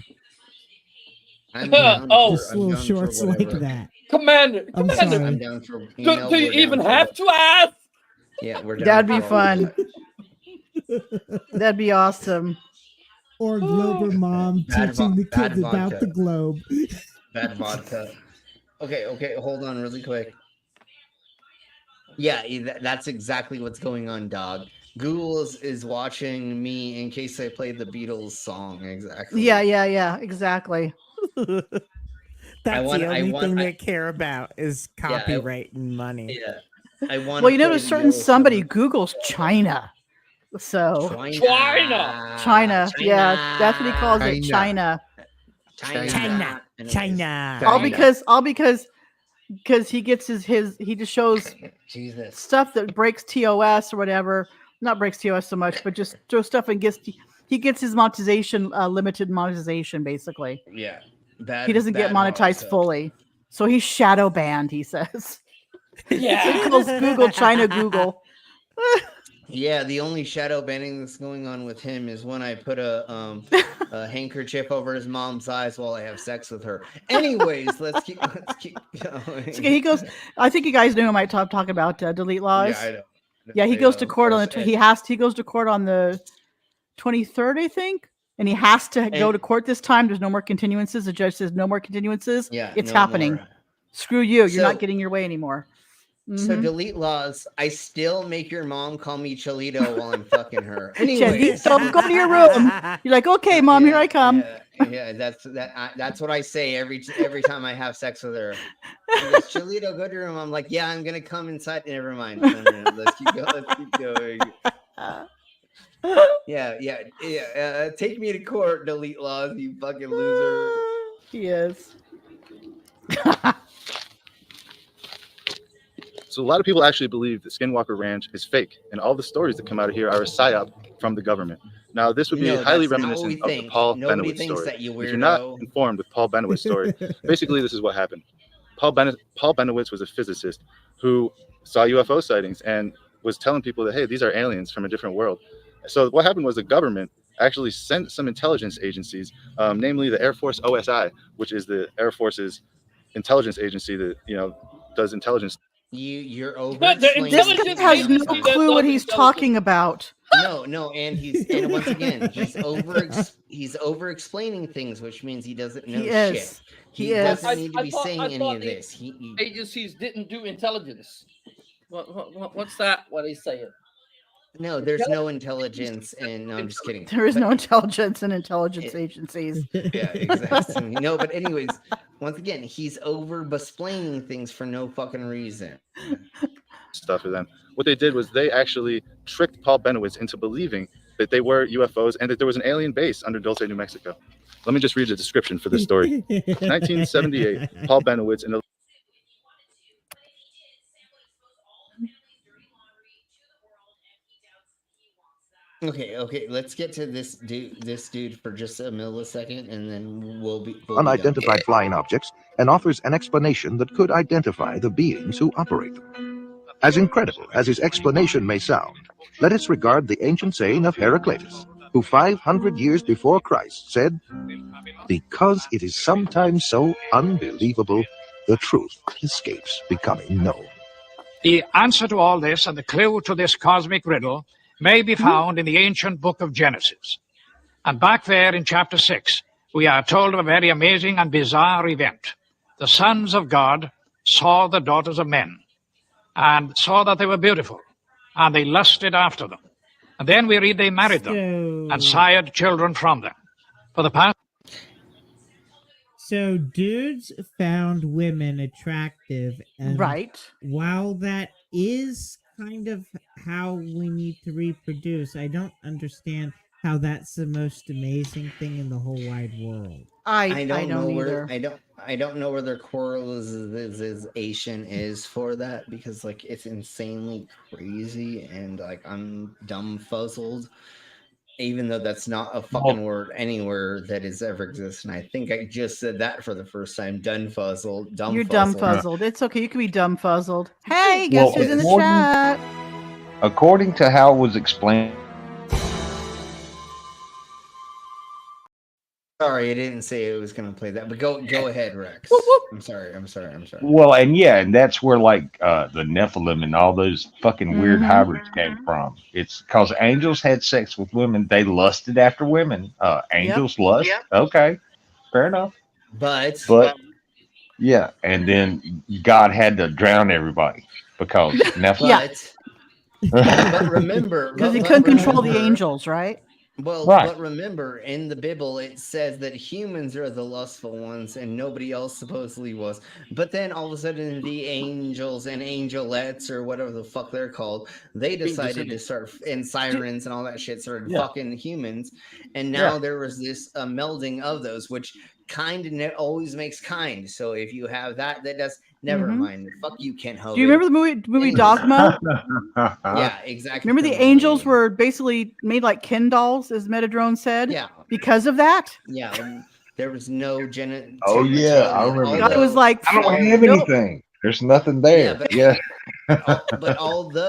Just little shorts like that. Commander, I'm sorry. I'm down for. Do you even have to ask? Yeah, we're down. That'd be fun. That'd be awesome. Or Glober mom teaching the kids about the globe. Bad vodka. Okay, hold on really quick. Yeah, that's exactly what's going on, dog. Google is watching me in case I play the Beatles song. Exactly. Yeah, exactly. That's the only thing they care about is copyright and money. Yeah. I want. Well, you know, there's somebody Googles China. So China. Yeah, that's what he calls it. China. All because he gets he just shows stuff that breaks TOS or whatever. Not breaks TOS so much, but just throws stuff and he gets his monetization, limited monetization, basically. Yeah. He doesn't get monetized fully. So he's shadow banned, he says. Yeah. So he calls Google China Google. Yeah, the only shadow banning that's going on with him is when I put a handkerchief over his mom's eyes while I have sex with her. Anyways, let's keep going. He goes. I think you guys know him. I talk about delete laws. Yeah, I know. Yeah, he goes to court on the. He goes to court on the 23rd, I think, and he has to go to court this time. There's no more continuances. The judge says no more continuances. Yeah, it's no happening. more. Screw you. You're not getting your way anymore. So delete laws. I still make your mom call me Cholito while I'm fucking her. Anyway, so go to your room. You're like, okay, mom, here I come. Yeah, that's what I say every time I have sex with her. She goes, Cholito, go to your room. I'm like, yeah, I'm gonna come inside. Never mind. No, let's keep going. Let's keep going. Yeah. Take me to court, delete laws, you fucking loser. Yes. So a lot of people actually believe that Skinwalker Ranch is fake, and all the stories that come out of here are a psyop from the government. Now, this would be highly reminiscent of the Paul Benowitz story. If you're not informed with Paul Benowitz's story, basically this is what happened. Paul Benowitz was a physicist who saw UFO sightings and was telling people that, hey, these are aliens from a different world. So what happened was the government actually sent some intelligence agencies, namely the Air Force OSI, which is the Air Force's intelligence agency that does intelligence. You're over. This guy has no clue what he's talking about. No, and once again, he's over explaining things, which means he doesn't know shit. He doesn't need to be saying any of this. Agencies didn't do intelligence. What's that? What he's saying? No, there's no intelligence, and no, I'm just kidding. There is no intelligence in intelligence agencies. Yeah, exactly. No, but anyways, once again, he's over besplaining things for no fucking reason. Stuff for them. What they did was they actually tricked Paul Benowitz into believing that they were UFOs and that there was an alien base under Dulce, New Mexico. Let me just read the description for this story. 1978, Paul Benowitz and Okay, let's get to this dude for just a millisecond, and then we'll be unidentified flying objects, and offers an explanation that could identify the beings who operate them. As incredible as his explanation may sound, let us regard the ancient saying of Heraclitus, who 500 years before Christ said, "Because it is sometimes so unbelievable, the truth escapes becoming known." The answer to all this and the clue to this cosmic riddle may be found in the ancient book of Genesis. And back there in chapter 6, we are told of a very amazing and bizarre event. The sons of God saw the daughters of men and saw that they were beautiful, and they lusted after them. And then we read they married them and sired children from them. For the past... So dudes found women attractive, and while that is kind of how we need to reproduce, I don't understand how that's the most amazing thing in the whole wide world. I don't know either. I don't know where their correlation is for that, because like it's insanely crazy, and like I'm dumb fuzzled. Even though that's not a fucking word anywhere that has ever existed. And I think I just said that for the first time. Dumb fuzzled. You're dumb fuzzled. It's okay. You can be dumb fuzzled. Hey, guess who's in the chat? According to how it was explained. Sorry, I didn't say it was going to play that, but go ahead, Rex. I'm sorry. Well, and that's where like the Nephilim and all those fucking weird hybrids came from. It's because angels had sex with women. They lusted after women. Angels lust. Yep. Okay, fair enough. But yeah, and then God had to drown everybody because Nephilim. But remember, because he couldn't control the angels, right? Well, but remember, in the Bible, it says that humans are the lustful ones and nobody else supposedly was. But then all of a sudden, the angels and angelettes, or whatever the fuck they're called, they decided to start, and sirens and all that shit started fucking humans. And now there was this melding of those, which kind of always makes kind. So if you have that does... Never mind. Fuck you, Ken Hogan. Do you remember the movie Dogma? Yeah, exactly. Remember the angels were basically made like Ken dolls, as Metadrone said? Yeah. Because of that? Yeah. There was no Oh, yeah. I remember God, it was like... I don't have anything. There's nothing there. But although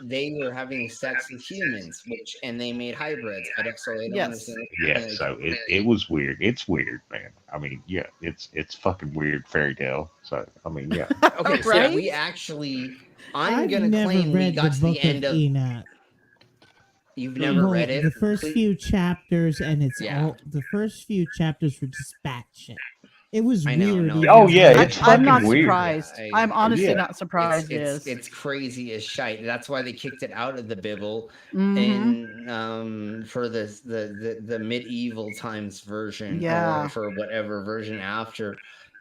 they were having sex with humans, and they made hybrids. I don't understand. Yeah, so it was weird. It's weird, man. I mean, yeah, it's fucking weird fairy tale. So I mean, yeah. Okay, so we actually, I'm gonna claim we got to the end of Enoch. You've never read it? The first few chapters, and it's all the first few chapters were just batshit. It was weird. Oh yeah, it's I'm not weird. surprised. I'm honestly not surprised. It's crazy as shite. That's why they kicked it out of the Bible and for the medieval times version, or for whatever version after.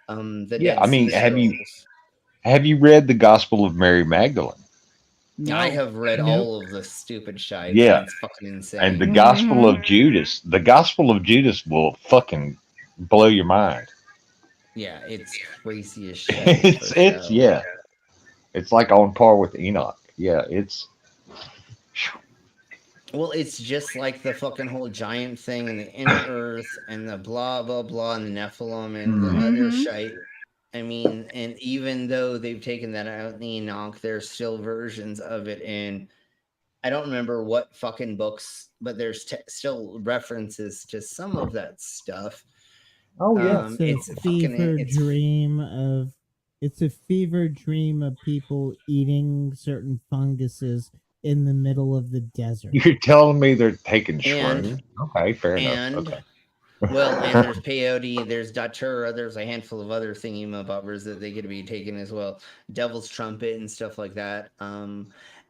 I mean, have you read the Gospel of Mary Magdalene? No. I have read all of the stupid shite. Yeah, it's fucking insane. And the Gospel of Judas. The Gospel of Judas will fucking blow your mind. Yeah, it's crazy as shit. It's like on par with Enoch. Yeah, it's. Well, it's just like the fucking whole giant thing and the inner earth and the blah blah blah and the Nephilim and the other shite. I mean, and even though they've taken that out in Enoch, there's still versions of it in I don't remember what fucking books, but there's still references to some of that stuff. Oh yeah, it's a fever dream of. It's a fever dream of people eating certain funguses in the middle of the desert. You're telling me they're taking shrooms? Okay, fair enough. Okay. Well, and there's peyote, there's datura, there's a handful of other thingamabobbers that they could be taken as well. Devil's trumpet and stuff like that.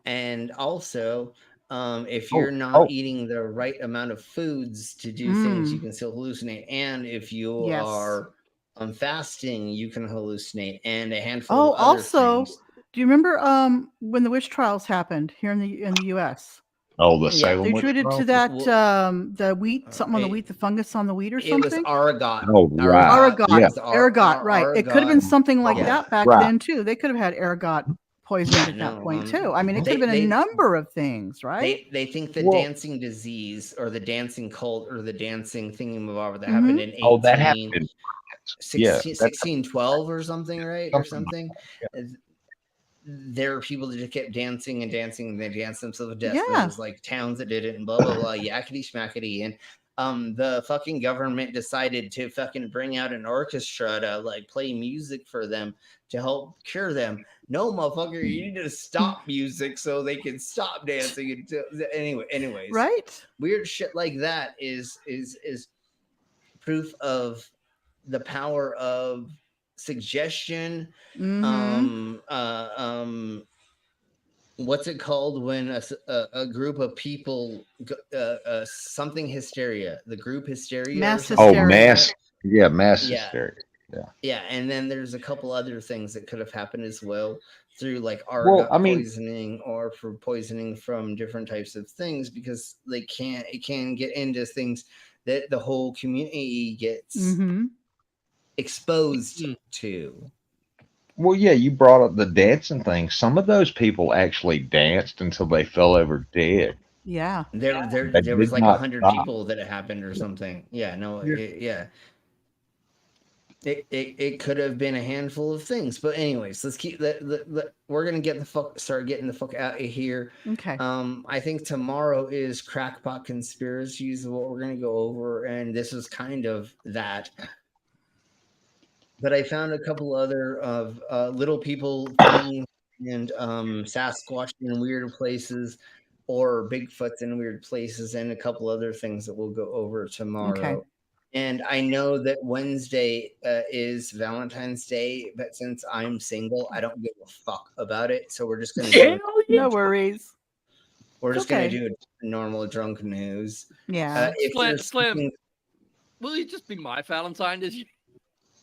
And also, if you're not eating the right amount of foods to do things, you can still hallucinate. And if you are fasting, you can hallucinate. And a handful of other also, things. do you remember when the witch trials happened here in the U.S.? Oh, the Salem They witch attributed trials? to that the wheat, something on the wheat, the fungus on the wheat or something. It was argot. Oh, right. Argot, right. It could have been something like that back then too. They could have had ergot poisoning at that point too. I mean, it could have been a number of things, right? They think the dancing disease or the dancing cult or the dancing thingamabobber that happened in 1612 or something, right? Or something. There were people that just kept dancing and dancing, and they danced themselves to death. Yeah. There was like towns that did it, and blah blah blah, yakety schmackety. And the fucking government decided to fucking bring out an orchestra to like play music for them to help cure them. No, motherfucker, you need to stop music so they can stop dancing. Anyways, right? Weird shit like that is proof of the power of suggestion. What's it called when a group of people something hysteria, the group hysteria, mass hysteria. Mass hysteria. Yeah, and then there's a couple other things that could have happened as well through like argot poisoning or for poisoning from different types of things, because it can get into things that the whole community gets exposed to. Well, yeah, you brought up the dancing thing. Some of those people actually danced until they fell over dead. Yeah. There was like 100 people that it happened or something. Yeah, no, It could have been a handful of things, but anyways, let's keep that. We're gonna start getting the fuck out of here. Okay. I think tomorrow is crackpot conspiracies, what we're gonna go over, and this is kind of that. But I found a couple other of little people things and Sasquatch in weird places, or Bigfoots in weird places, and a couple other things that we'll go over tomorrow. Okay. And I know that Wednesday is Valentine's Day, but since I'm single, I don't give a fuck about it. So we're just going to no worries. We're just going to do a normal drunk news. Yeah. Slim, will you just be my Valentine this year?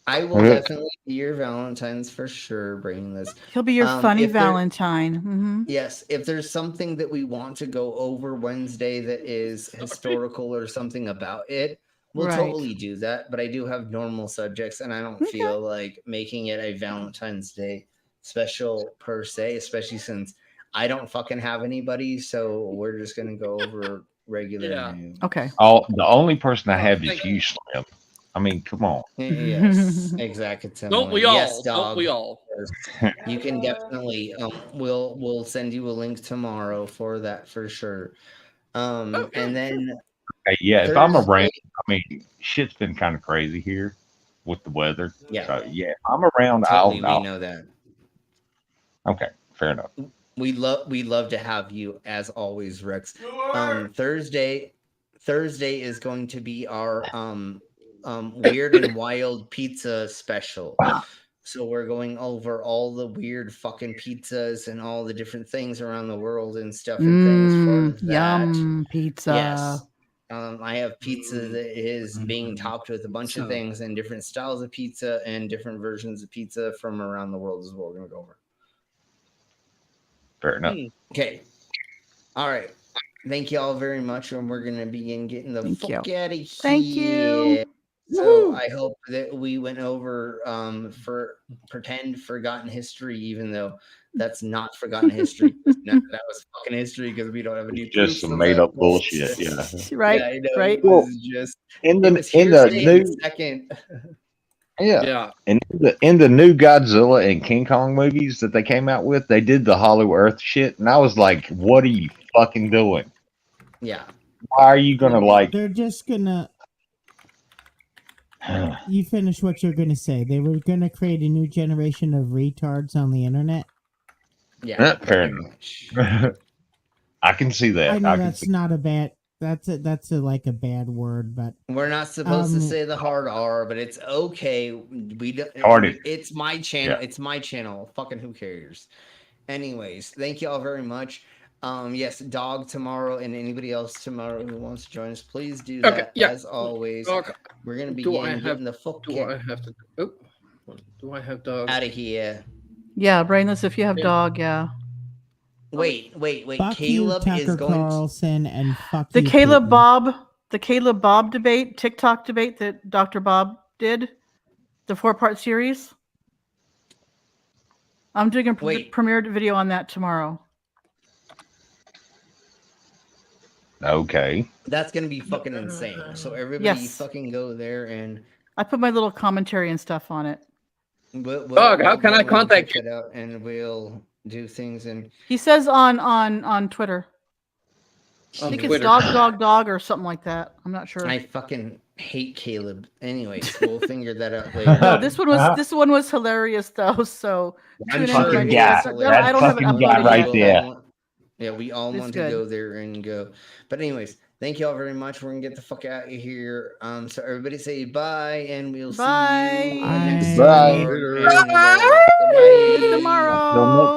I will definitely be your Valentine's for sure, bringing this. He'll be your funny Valentine. Yes. If there's something that we want to go over Wednesday that is historical or something about it, we'll totally do that. But I do have normal subjects, and I don't feel like making it a Valentine's Day special per se, especially since I don't fucking have anybody. So we're just going to go over regular news. Okay. The only person I have is you, Slim. I mean, come on. Yes, exactly. Don't we all? Yes, dog. Don't we all? You can definitely. We'll send you a link tomorrow for that for sure. And then. If I'm around, I mean, shit's been kind of crazy here with the weather. Yeah. So, if I'm around, we know that. Okay, fair enough. We love to have you as always, Rex. Thursday is going to be our weird and wild pizza special. So we're going over all the weird fucking pizzas and all the different things around the world and stuff and things for that. Yum pizza. Yes. I have pizza that is being topped with a bunch of things and different styles of pizza and different versions of pizza from around the world is what we're going to go over. Fair enough. Okay. All right. Thank you all very much. And we're going to begin getting the fuck out of here. Thank you. So I hope that we went over for pretend forgotten history, even though that's not forgotten history. That was fucking history because we don't have any proof. Just some made up bullshit. Yeah. Right. Yeah, I know. Right. It was just in the new second. Yeah. And in the new Godzilla and King Kong movies that they came out with, they did the Hollow Earth shit, and I was like, "What are you fucking doing? Yeah. Why are you gonna like? They're just gonna. You finish what you're gonna say. They were gonna create a new generation of retards on the internet. Yeah. Fair enough. I can see that. I know that's not a bad. That's a like a bad word, but we're not supposed to say the hard R, but it's okay. We don't. It's my channel. Yeah. It's my channel. Fucking who cares? Anyways, thank you all very much. Yes, Dog tomorrow and anybody else tomorrow who wants to join us, please do that. As always, we're gonna begin getting the fuck. Do I have to? Oh, do I have Dog out of here? Yeah, Brainless. If you have Dog, yeah. Wait. fuck Caleb you, is Tucker going Carlson, and fuck The you, Caleb Putin. Bob debate, TikTok debate that Dr. Bob did, the 4-part series. I'm doing a premiered video on that tomorrow. Okay. That's gonna be fucking insane. So everybody fucking go there and I put my little commentary and stuff on it. Dog, how can I contact you? Out and we'll do things. And he says on Twitter. I think it's dog or something like that. I'm not sure. I fucking hate Caleb. Anyways, we'll figure that out later. No, this one was hilarious though. So One fucking guy. That fucking guy right there. Yeah, we all want to go there and go. But anyways, thank you all very much. We're gonna get the fuck out of here. So everybody say bye, and we'll see you next Bye. time. Tomorrow.